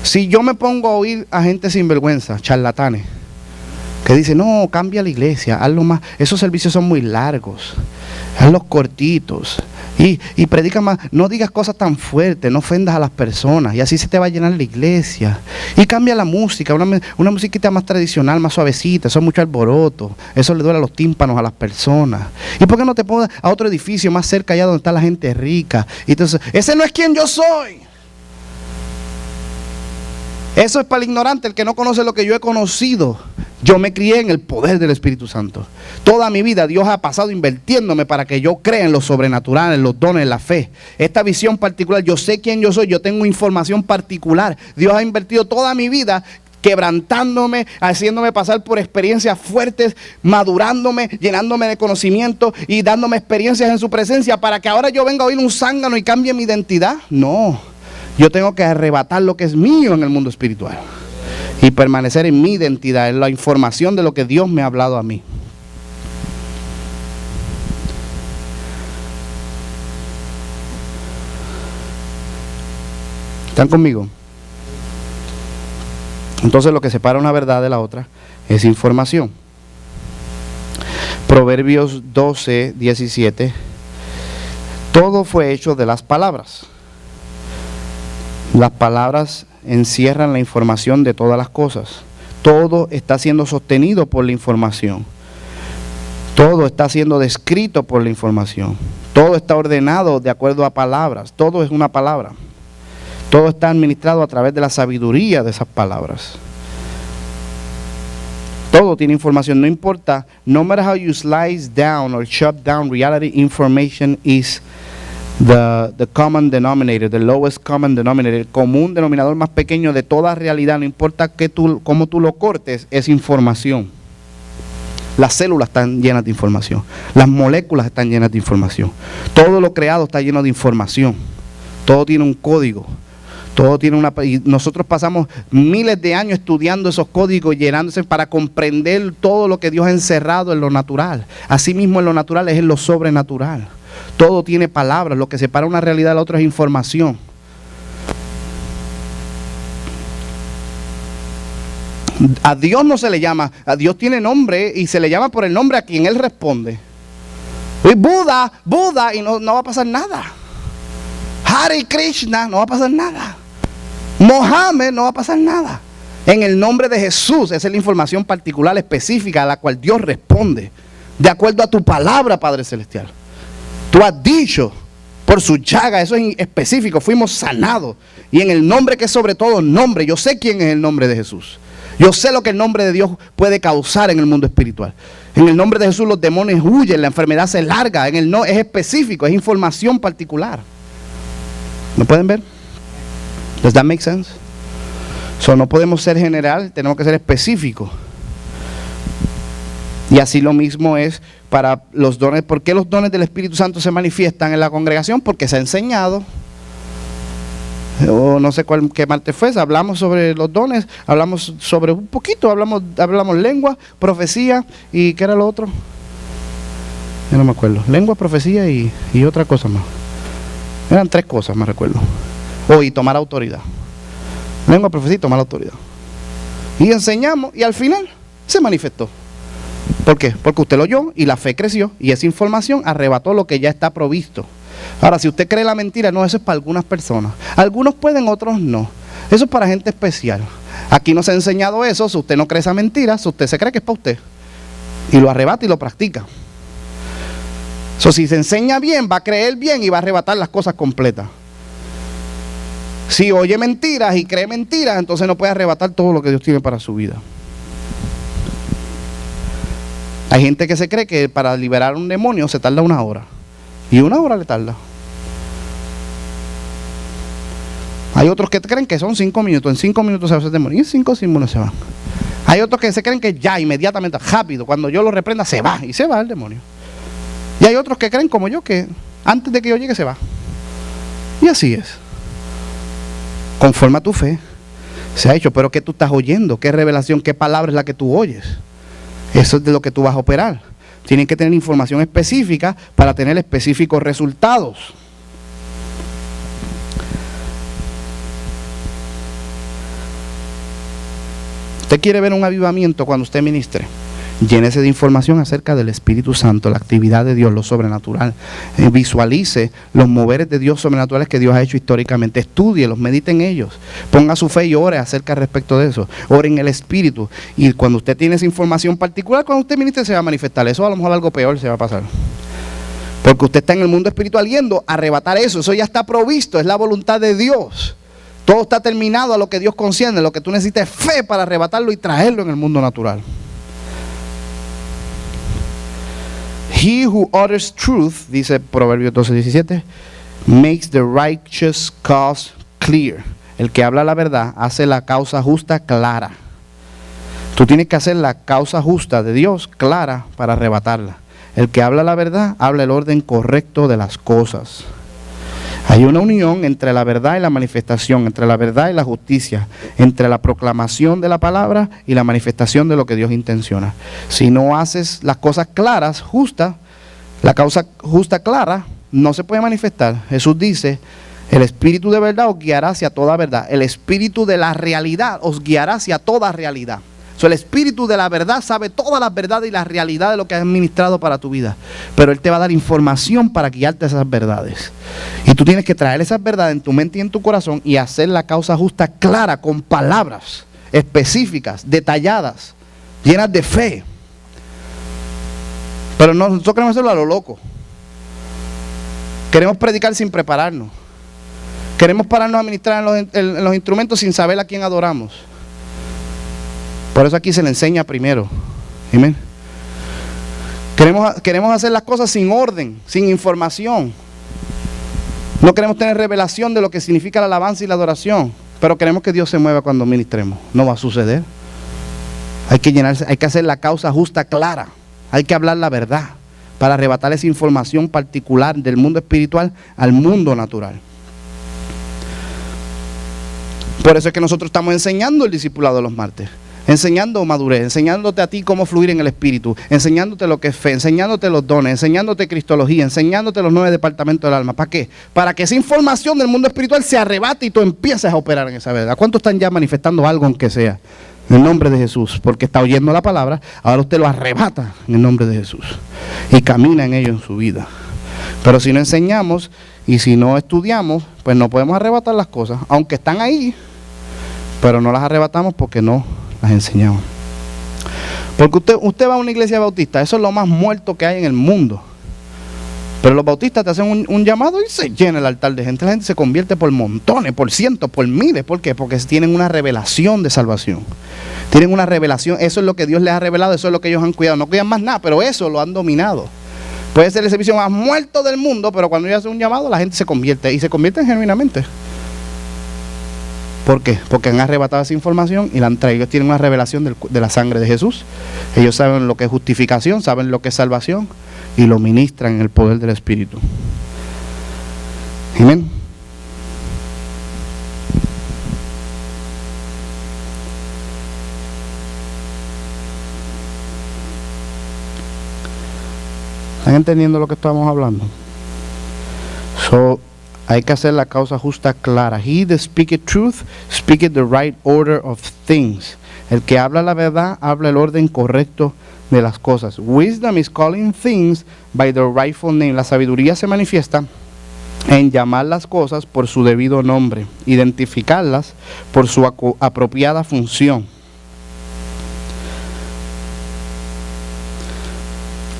Si yo me pongo a oír a gente sinvergüenza, charlatanes, que dicen, no, cambia la iglesia, hazlo más, esos servicios son muy largos, hazlos cortitos, y predica más, no digas cosas tan fuertes, no ofendas a las personas, y así se te va a llenar la iglesia, y cambia la música, una musiquita más tradicional, más suavecita, eso es mucho alboroto, eso le duele a los tímpanos a las personas, y ¿por qué no te pones a otro edificio más cerca allá donde está la gente rica? Y entonces, ese no es quien yo soy. Eso es para el ignorante, el que no conoce lo que yo he conocido. Yo me crié en el poder del Espíritu Santo. Toda mi vida Dios ha pasado invirtiéndome para que yo crea en lo sobrenatural, en los dones, en la fe. Esta visión particular, yo sé quién yo soy, yo tengo información particular. Dios ha invertido toda mi vida quebrantándome, haciéndome pasar por experiencias fuertes, madurándome, llenándome de conocimiento y dándome experiencias en su presencia para que ahora yo venga a oír un zángano y cambie mi identidad. No. Yo tengo que arrebatar lo que es mío en el mundo espiritual y permanecer en mi identidad, en la información de lo que Dios me ha hablado a mí. ¿Están conmigo? Entonces lo que separa una verdad de la otra es información. Proverbios 12, 17. Todo fue hecho de las palabras. Las palabras encierran la información de todas las cosas. Todo está siendo sostenido por la información. Todo está siendo descrito por la información. Todo está ordenado de acuerdo a palabras. Todo es una palabra. Todo está administrado a través de la sabiduría de esas palabras. Todo tiene información, no importa. No matter how you slice down or chop down reality, information is the common denominator, the lowest common denominator, el común denominador más pequeño de toda realidad. No importa cómo tú lo cortes, es información. Las células están llenas de información, las moléculas están llenas de información, todo lo creado está lleno de información, todo tiene un código, todo tiene y nosotros pasamos miles de años estudiando esos códigos, llenándose para comprender todo lo que Dios ha encerrado en lo natural. Asimismo, en lo natural es en lo sobrenatural. Todo tiene palabras, lo que separa una realidad de la otra es información. A Dios no se le llama, a Dios tiene nombre y se le llama por el nombre a quien Él responde. Y Buda, y no va a pasar nada. Hare Krishna, no va a pasar nada. Mohammed, no va a pasar nada. En el nombre de Jesús, esa es la información particular, específica, a la cual Dios responde, de acuerdo a tu palabra, Padre Celestial. Tú has dicho, por su llaga, eso es específico, fuimos sanados. Y en el nombre que es sobre todo nombre, yo sé quién es el nombre de Jesús. Yo sé lo que el nombre de Dios puede causar en el mundo espiritual. En el nombre de Jesús los demonios huyen, la enfermedad se larga. Es específico, es información particular. ¿Me pueden ver? ¿Does that make sense? So, no podemos ser general, tenemos que ser específicos. Y así lo mismo es para los dones. ¿Por qué los dones del Espíritu Santo se manifiestan en la congregación? Porque se ha enseñado. O no sé qué martes fue, hablamos sobre los dones, hablamos sobre un poquito, hablamos lengua, profecía y ¿qué era lo otro? Yo no me acuerdo. Lengua, profecía y otra cosa más. Eran 3 cosas, me recuerdo. Y tomar autoridad. Lengua, profecía y tomar autoridad. Y enseñamos y al final se manifestó. ¿Por qué? Porque usted lo oyó y la fe creció y esa información arrebató lo que ya está provisto. Ahora, si usted cree la mentira, no, eso es para algunas personas. Algunos pueden, otros no. Eso es para gente especial. Aquí no se ha enseñado eso. Si usted no cree esa mentira, si usted se cree que es para usted. Y lo arrebata y lo practica. Si se enseña bien, va a creer bien y va a arrebatar las cosas completas. Si oye mentiras y cree mentiras, entonces no puede arrebatar todo lo que Dios tiene para su vida. Hay gente que se cree que para liberar un demonio se tarda 1 hora. Y 1 hora le tarda. Hay otros que creen que son 5 minutos. En 5 minutos se va a hacer demonio. Y en 5 minutos se van. Hay otros que se creen que ya, inmediatamente, rápido, cuando yo lo reprenda, se va. Y se va el demonio. Y hay otros que creen como yo, que antes de que yo llegue se va. Y así es. Conforme a tu fe se ha hecho. Pero ¿qué tú estás oyendo? ¿Qué revelación? ¿Qué palabra es la que tú oyes? Eso es de lo que tú vas a operar. Tienen que tener información específica para tener específicos resultados. Usted quiere ver un avivamiento cuando usted ministre. Llénese de información acerca del Espíritu Santo, la actividad de Dios, lo sobrenatural. Visualice los moveres de Dios sobrenaturales que Dios ha hecho históricamente. Estúdielos, medite en ellos. Ponga su fe y ore acerca respecto de eso. Ore en el Espíritu. Y cuando usted tiene esa información particular, cuando usted ministre se va a manifestar. Eso a lo mejor algo peor se va a pasar. Porque usted está en el mundo espiritual yendo a arrebatar eso. Eso ya está provisto, es la voluntad de Dios. Todo está terminado a lo que Dios concierne. Lo que tú necesitas es fe para arrebatarlo y traerlo en el mundo natural. He who utters truth, dice Proverbios 12:17, makes the righteous cause clear. El que habla la verdad hace la causa justa clara. Tú tienes que hacer la causa justa de Dios clara para arrebatarla. El que habla la verdad habla el orden correcto de las cosas. Hay una unión entre la verdad y la manifestación, entre la verdad y la justicia, entre la proclamación de la palabra y la manifestación de lo que Dios intenciona. Si no haces las cosas claras, justas, la causa justa clara, no se puede manifestar. Jesús dice, el Espíritu de verdad os guiará hacia toda verdad. El Espíritu de la realidad os guiará hacia toda realidad. El Espíritu de la verdad sabe todas las verdades y la realidad de lo que has ministrado para tu vida. Pero Él te va a dar información para guiarte a esas verdades. Y tú tienes que traer esas verdades en tu mente y en tu corazón y hacer la causa justa clara, con palabras específicas, detalladas, llenas de fe. Pero no, nosotros queremos hacerlo a lo loco. Queremos predicar sin prepararnos. Queremos pararnos a ministrar en los instrumentos sin saber a quién adoramos. Por eso aquí se le enseña primero. Amén. Queremos hacer las cosas sin orden, sin información. No queremos tener revelación de lo que significa la alabanza y la adoración. Pero queremos que Dios se mueva cuando ministremos. No va a suceder. Hay que hacer la causa justa clara. Hay que hablar la verdad para arrebatar esa información particular del mundo espiritual al mundo natural. Por eso es que nosotros estamos enseñando el discipulado los martes. Enseñando madurez, enseñándote a ti cómo fluir en el Espíritu, enseñándote lo que es fe, enseñándote los dones, enseñándote cristología, enseñándote los 9 departamentos del alma. ¿Para qué? Para que esa información del mundo espiritual se arrebate y tú empieces a operar en esa verdad. ¿Cuántos están ya manifestando algo aunque sea? En el nombre de Jesús, porque está oyendo la palabra, ahora usted lo arrebata en el nombre de Jesús y camina en ello en su vida. Pero si no enseñamos y si no estudiamos, pues no podemos arrebatar las cosas, aunque están ahí, pero no las arrebatamos porque no las enseñamos. Porque usted va a una iglesia bautista, eso es lo más muerto que hay en el mundo. Pero los bautistas te hacen un llamado y se llena el altar de gente. La gente se convierte por montones, por cientos, por miles. ¿Por qué? Porque tienen una revelación de salvación. Tienen una revelación, eso es lo que Dios les ha revelado, eso es lo que ellos han cuidado. No cuidan más nada, pero eso lo han dominado. Puede ser el servicio más muerto del mundo, pero cuando ellos hacen un llamado, la gente se convierte y se convierten genuinamente. ¿Por qué? Porque han arrebatado esa información y la han traído. Ellos tienen una revelación de la sangre de Jesús. Ellos saben lo que es justificación, saben lo que es salvación y lo ministran en el poder del Espíritu. Amén. ¿Están entendiendo lo que estamos hablando? Hay que hacer la causa justa clara. He that speaketh truth, speaketh the right order of things. El que habla la verdad, habla el orden correcto de las cosas. Wisdom is calling things by their rightful name. La sabiduría se manifiesta en llamar las cosas por su debido nombre, identificarlas por su apropiada función.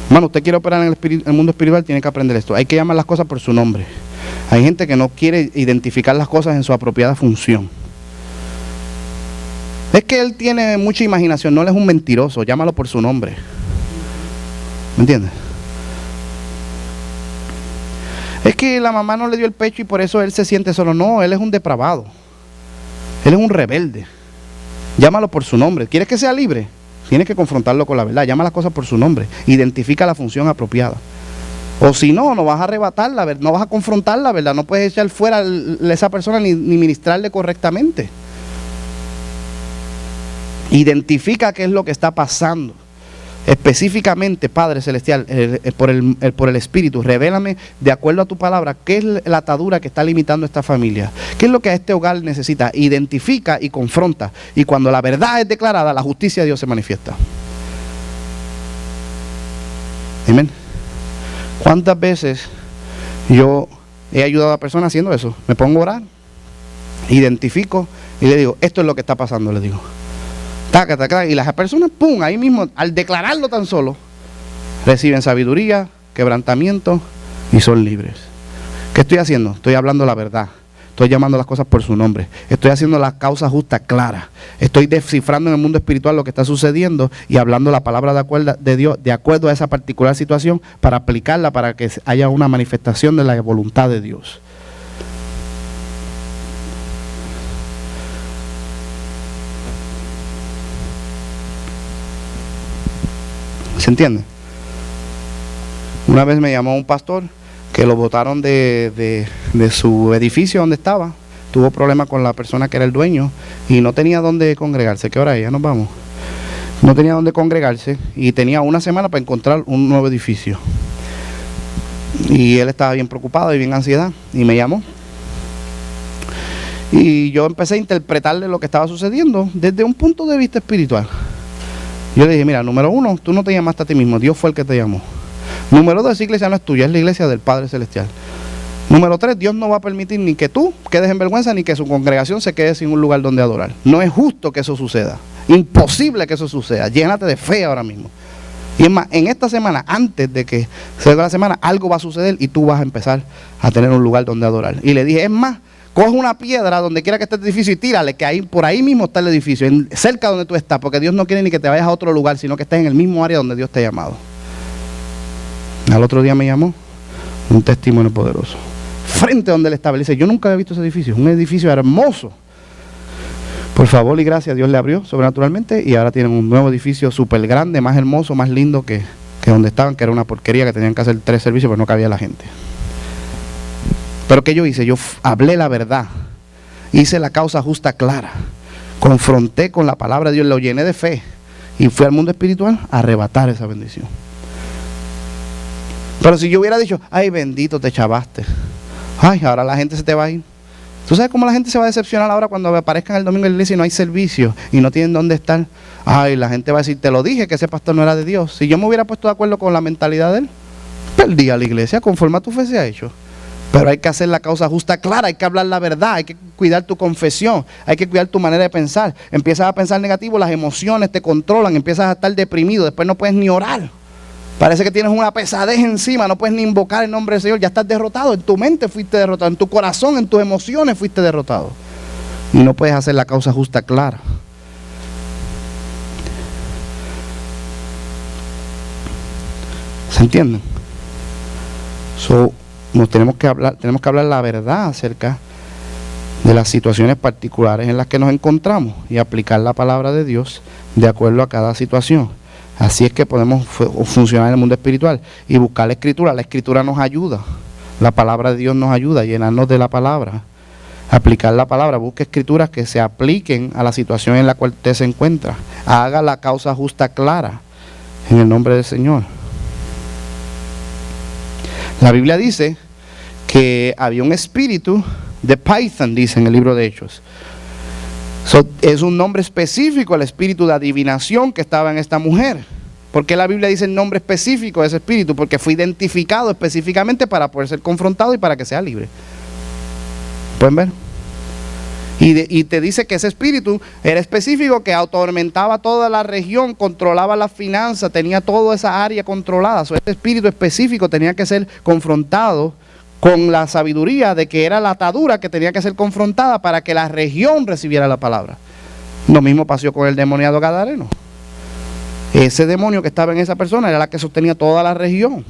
Hermano, usted quiere operar en el mundo espiritual, tiene que aprender esto. Hay que llamar las cosas por su nombre. Hay gente que no quiere identificar las cosas en su apropiada función. Es que él tiene mucha imaginación, no, él es un mentiroso, llámalo por su nombre. ¿Me entiendes? Es que la mamá no le dio el pecho y por eso él se siente solo. No, él es un depravado. Él es un rebelde. Llámalo por su nombre. ¿Quieres que sea libre? Tienes que confrontarlo con la verdad. Llama las cosas por su nombre. Identifica la función apropiada. O si no, no vas a arrebatar la verdad, no vas a confrontar la verdad. No puedes echar fuera a esa persona ni ministrarle correctamente. Identifica qué es lo que está pasando. Específicamente, Padre Celestial, por el Espíritu, revélame de acuerdo a tu palabra qué es la atadura que está limitando a esta familia, qué es lo que a este hogar necesita. Identifica y confronta, y cuando la verdad es declarada, la justicia de Dios se manifiesta. Amén. ¿Cuántas veces yo he ayudado a personas haciendo eso? Me pongo a orar, identifico y le digo, esto es lo que está pasando, le digo. Taca, taca, y las personas, pum, ahí mismo, al declararlo tan solo, reciben sabiduría, quebrantamiento y son libres. ¿Qué estoy haciendo? Estoy hablando la verdad. Estoy llamando las cosas por su nombre. Estoy haciendo la causa justa clara. Estoy descifrando en el mundo espiritual lo que está sucediendo y hablando la palabra de Dios de acuerdo a esa particular situación para aplicarla para que haya una manifestación de la voluntad de Dios. ¿Se entiende? Una vez me llamó un pastor que lo botaron de su edificio donde estaba. Tuvo problemas con la persona que era el dueño y no tenía dónde congregarse. ¿Qué hora es? Ya nos vamos. No tenía dónde congregarse y tenía una semana para encontrar un nuevo edificio. Y él estaba bien preocupado y bien ansiedad y me llamó. Y yo empecé a interpretarle lo que estaba sucediendo desde un punto de vista espiritual. Yo le dije, mira, número uno, tú no te llamaste a ti mismo, Dios fue el que te llamó. Número dos, esa iglesia no es tuya, es la iglesia del Padre Celestial. Número tres, Dios no va a permitir ni que tú quedes en vergüenza, ni que su congregación se quede sin un lugar donde adorar. No es justo que eso suceda, imposible que eso suceda, llénate de fe ahora mismo. Y es más, en esta semana, antes de que se dé la semana, algo va a suceder y tú vas a empezar a tener un lugar donde adorar. Y le dije, es más, coge una piedra donde quiera que esté el edificio y tírale, que ahí, por ahí mismo está el edificio, cerca donde tú estás, porque Dios no quiere ni que te vayas a otro lugar, sino que estés en el mismo área donde Dios te ha llamado. Al otro día me llamó un testimonio poderoso. Frente a donde él estaba, le dice, yo nunca había visto ese edificio, un edificio hermoso. Por favor y gracias, Dios le abrió sobrenaturalmente y ahora tienen un nuevo edificio súper grande, más hermoso, más lindo que donde estaban, que era una porquería, que tenían que hacer 3 servicios, pero no cabía la gente. Pero ¿qué yo hice? Yo hablé la verdad, hice la causa justa clara, confronté con la palabra de Dios, lo llené de fe y fui al mundo espiritual a arrebatar esa bendición. Pero si yo hubiera dicho, ay bendito, te chavaste, ay ahora la gente se te va a ir. ¿Tú sabes cómo la gente se va a decepcionar ahora cuando aparezcan el domingo en la iglesia y no hay servicio y no tienen dónde estar? Ay, la gente va a decir, te lo dije que ese pastor no era de Dios. Si yo me hubiera puesto de acuerdo con la mentalidad de él, perdí a la iglesia conforme a tu fe se ha hecho. Pero hay que hacer la causa justa clara, hay que hablar la verdad, hay que cuidar tu confesión, hay que cuidar tu manera de pensar. Empiezas a pensar negativo, las emociones te controlan, empiezas a estar deprimido, después no puedes ni orar. Parece que tienes una pesadez encima, no puedes ni invocar el nombre del Señor, ya estás derrotado, en tu mente fuiste derrotado, en tu corazón, en tus emociones fuiste derrotado. Y no puedes hacer la causa justa clara. ¿Se entienden? Nos tenemos que hablar la verdad acerca de las situaciones particulares en las que nos encontramos y aplicar la palabra de Dios de acuerdo a cada situación. Así es que podemos funcionar en el mundo espiritual y buscar la escritura. La escritura nos ayuda, la palabra de Dios nos ayuda a llenarnos de la palabra, aplicar la palabra. Busque escrituras que se apliquen a la situación en la cual usted se encuentra. Haga la causa justa clara en el nombre del Señor. La Biblia dice que había un espíritu de Python, dice en el libro de Hechos. Es un nombre específico al espíritu de adivinación que estaba en esta mujer. ¿Por qué la Biblia dice el nombre específico de ese espíritu? Porque fue identificado específicamente para poder ser confrontado y para que sea libre. ¿Pueden ver? Y te dice que ese espíritu era específico, que atormentaba toda la región, controlaba las finanzas, tenía toda esa área controlada. Ese espíritu específico tenía que ser confrontado con la sabiduría de que era la atadura que tenía que ser confrontada para que la región recibiera la palabra. Lo mismo pasó con el demoniado gadareno. Ese demonio que estaba en esa persona era la que sostenía toda la región.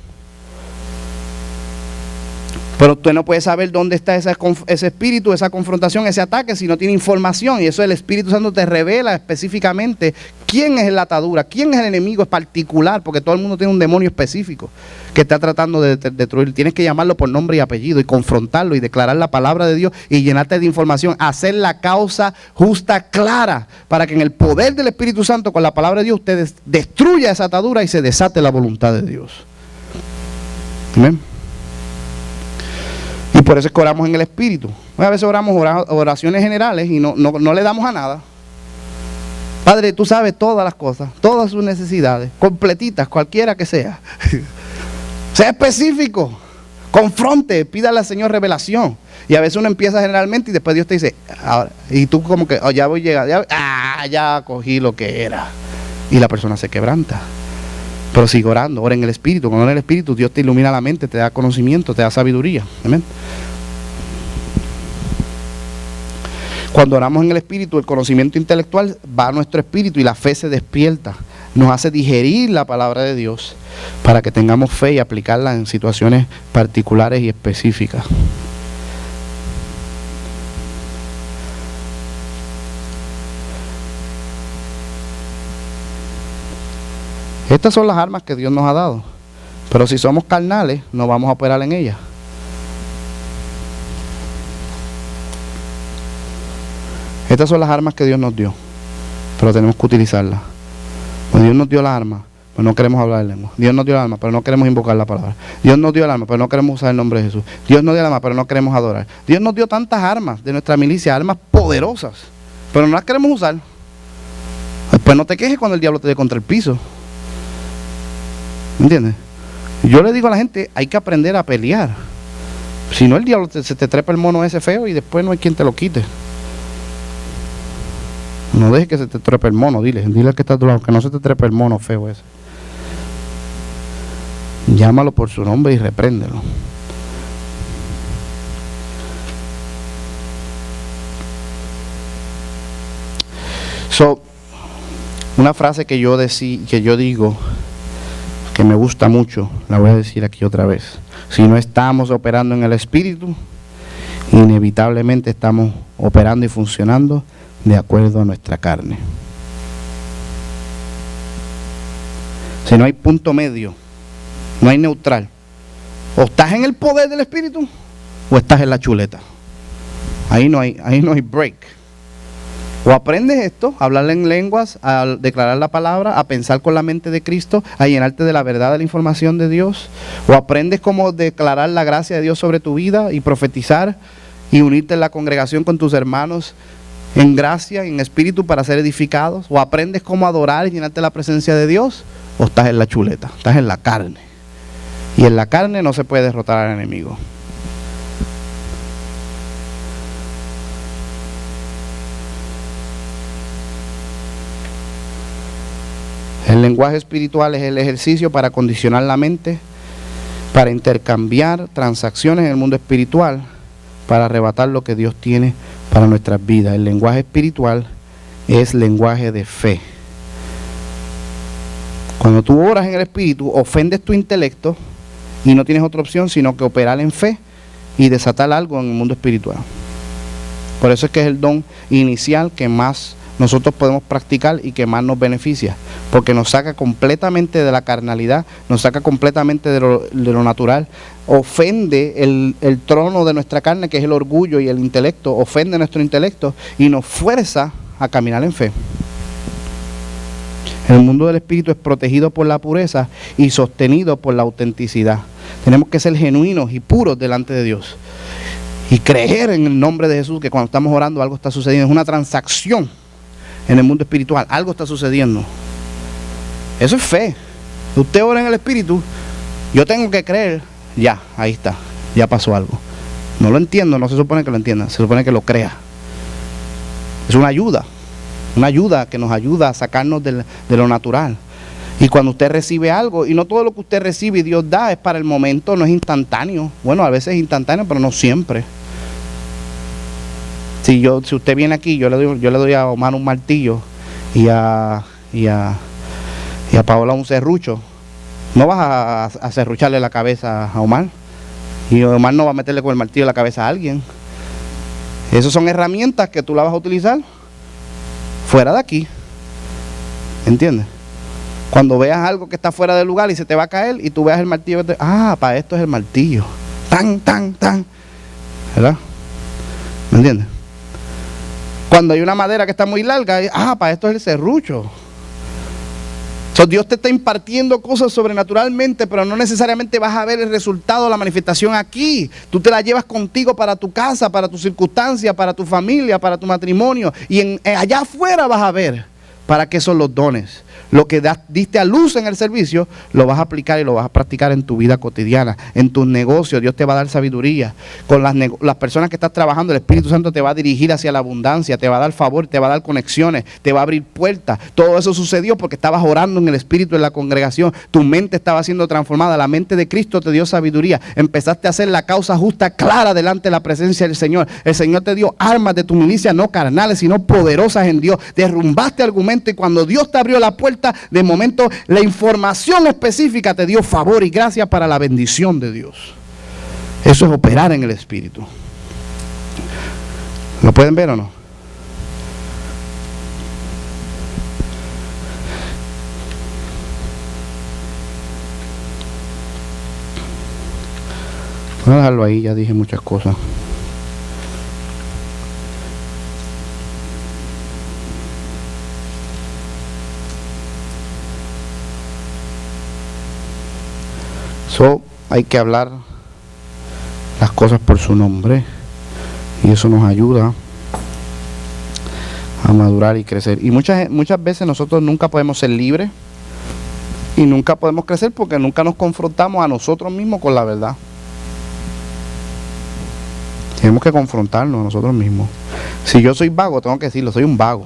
Pero usted no puede saber dónde está ese espíritu, esa confrontación, ese ataque, si no tiene información. Y eso el Espíritu Santo te revela específicamente quién es la atadura, quién es el enemigo en particular, porque todo el mundo tiene un demonio específico que está tratando de destruir. Tienes que llamarlo por nombre y apellido y confrontarlo y declarar la palabra de Dios y llenarte de información, hacer la causa justa, clara, para que en el poder del Espíritu Santo, con la palabra de Dios, usted destruya esa atadura y se desate la voluntad de Dios. Amén. Y por eso es que oramos en el Espíritu. A veces oramos oraciones generales y no le damos a nada. Padre, tú sabes todas las cosas, todas sus necesidades, completitas, cualquiera que sea. Sea específico, confronte, pídale al Señor revelación. Y a veces uno empieza generalmente y después Dios te dice, ahora, y tú como que, oh, ya voy a llegar, ya cogí lo que era. Y la persona se quebranta. Pero sigue orando, ora en el Espíritu. Cuando ora en el Espíritu, Dios te ilumina la mente, te da conocimiento, te da sabiduría. Amén. Cuando oramos en el Espíritu, el conocimiento intelectual va a nuestro espíritu y la fe se despierta. Nos hace digerir la palabra de Dios para que tengamos fe y aplicarla en situaciones particulares y específicas. Estas son las armas que Dios nos ha dado. Pero si somos carnales, no vamos a operar en ellas. Estas son las armas que Dios nos dio. Pero tenemos que utilizarlas. Pues Dios nos dio las armas, pero no queremos hablar en lengua. Dios nos dio las armas, pero no queremos invocar la palabra. Dios nos dio las armas, pero no queremos usar el nombre de Jesús. Dios nos dio las armas, pero no queremos adorar. Dios nos dio tantas armas de nuestra milicia, armas poderosas, pero no las queremos usar. Después no te quejes cuando el diablo te dé contra el piso. ¿Me entiendes? Yo le digo a la gente, hay que aprender a pelear. Si no, el diablo se te trepa el mono ese feo y después no hay quien te lo quite. No dejes que se te trepe el mono, dile al que está a tu lado, que no se te trepe el mono feo ese. Llámalo por su nombre y repréndelo. Una frase que yo digo, que me gusta mucho, la voy a decir aquí otra vez. Si no estamos operando en el Espíritu, inevitablemente estamos operando y funcionando de acuerdo a nuestra carne. Si no hay punto medio, no hay neutral. O estás en el poder del Espíritu o estás en la chuleta. Ahí no hay break. O aprendes esto, a hablar en lenguas, a declarar la palabra, a pensar con la mente de Cristo, a llenarte de la verdad de la información de Dios. O aprendes cómo declarar la gracia de Dios sobre tu vida y profetizar y unirte en la congregación con tus hermanos en gracia, en espíritu para ser edificados. O aprendes cómo adorar y llenarte de la presencia de Dios. O estás en la chuleta, estás en la carne. Y en la carne no se puede derrotar al enemigo. El lenguaje espiritual es el ejercicio para condicionar la mente, para intercambiar transacciones en el mundo espiritual, para arrebatar lo que Dios tiene para nuestras vidas. El lenguaje espiritual es lenguaje de fe. Cuando tú oras en el Espíritu, ofendes tu intelecto y no tienes otra opción sino que operar en fe y desatar algo en el mundo espiritual. Por eso es que es el don inicial que más nosotros podemos practicar y que más nos beneficia, porque nos saca completamente de la carnalidad, nos saca completamente de lo natural, ofende el trono de nuestra carne, que es el orgullo y el intelecto, ofende nuestro intelecto y nos fuerza a caminar en fe. El mundo del Espíritu es protegido por la pureza y sostenido por la autenticidad. Tenemos que ser genuinos y puros delante de Dios y creer en el nombre de Jesús, que cuando estamos orando algo está sucediendo. Es una transacción en el mundo espiritual, algo está sucediendo. Eso es fe. Usted ora en el Espíritu, yo tengo que creer, ya, ahí está, ya pasó algo. No lo entiendo, no se supone que lo entienda, se supone que lo crea. Es una ayuda que nos ayuda a sacarnos de lo natural. Y cuando usted recibe algo, y no todo lo que usted recibe y Dios da es para el momento, no es instantáneo. Bueno, a veces es instantáneo, pero no siempre. Si usted viene aquí, yo le doy a Omar un martillo y a Paola un serrucho, no vas a serrucharle la cabeza a Omar, y Omar no va a meterle con el martillo la cabeza a alguien. Esas son herramientas que tú las vas a utilizar fuera de aquí, ¿entiendes? Cuando veas algo que está fuera del lugar y se te va a caer y tú veas el martillo, para esto es el martillo, tan, ¿verdad? ¿Me entiendes? Cuando hay una madera que está muy larga, para esto es el serrucho. Dios te está impartiendo cosas sobrenaturalmente, pero no necesariamente vas a ver el resultado, la manifestación aquí. Tú te la llevas contigo para tu casa, para tu circunstancia, para tu familia, para tu matrimonio. Y allá afuera vas a ver para qué son los dones. Lo que diste a luz en el servicio, lo vas a aplicar y lo vas a practicar en tu vida cotidiana, en tus negocios. Dios te va a dar sabiduría. Con las personas que estás trabajando, el Espíritu Santo te va a dirigir hacia la abundancia, te va a dar favor, te va a dar conexiones, te va a abrir puertas. Todo eso sucedió porque estabas orando en el Espíritu en la congregación. Tu mente estaba siendo transformada. La mente de Cristo te dio sabiduría. Empezaste a hacer la causa justa clara delante de la presencia del Señor. El Señor te dio armas de tu milicia, no carnales, sino poderosas en Dios. Derrumbaste argumentos y cuando Dios te abrió la puerta, de momento la información específica te dio favor y gracia para la bendición de Dios. Eso es operar en el Espíritu. ¿Lo pueden ver o no? Voy a dejarlo ahí, ya dije muchas cosas. Hay que hablar las cosas por su nombre y eso nos ayuda a madurar y crecer. Y muchas veces nosotros nunca podemos ser libres y nunca podemos crecer porque nunca nos confrontamos a nosotros mismos con la verdad. Tenemos que confrontarnos a nosotros mismos. Si yo soy vago, tengo que decirlo, soy un vago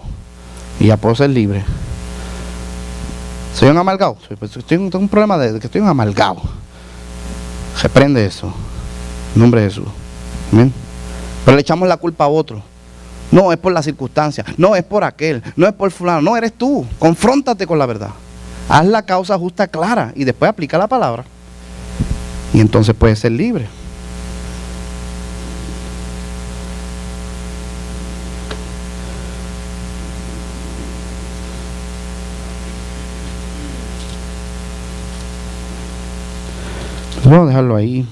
y ya puedo ser libre. Soy un amargado, tengo un problema de que estoy un amargado. Reprende eso, en nombre de Jesús. ¿Amén? Pero le echamos la culpa a otro. No, es por la circunstancia. No, es por aquel. No es por fulano. No, eres tú. Confróntate con la verdad. Haz la causa justa clara y después aplica la palabra. Y entonces puedes ser libre. Vamos a dejarlo ahí.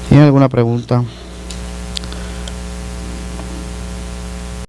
¿Tienen alguna pregunta?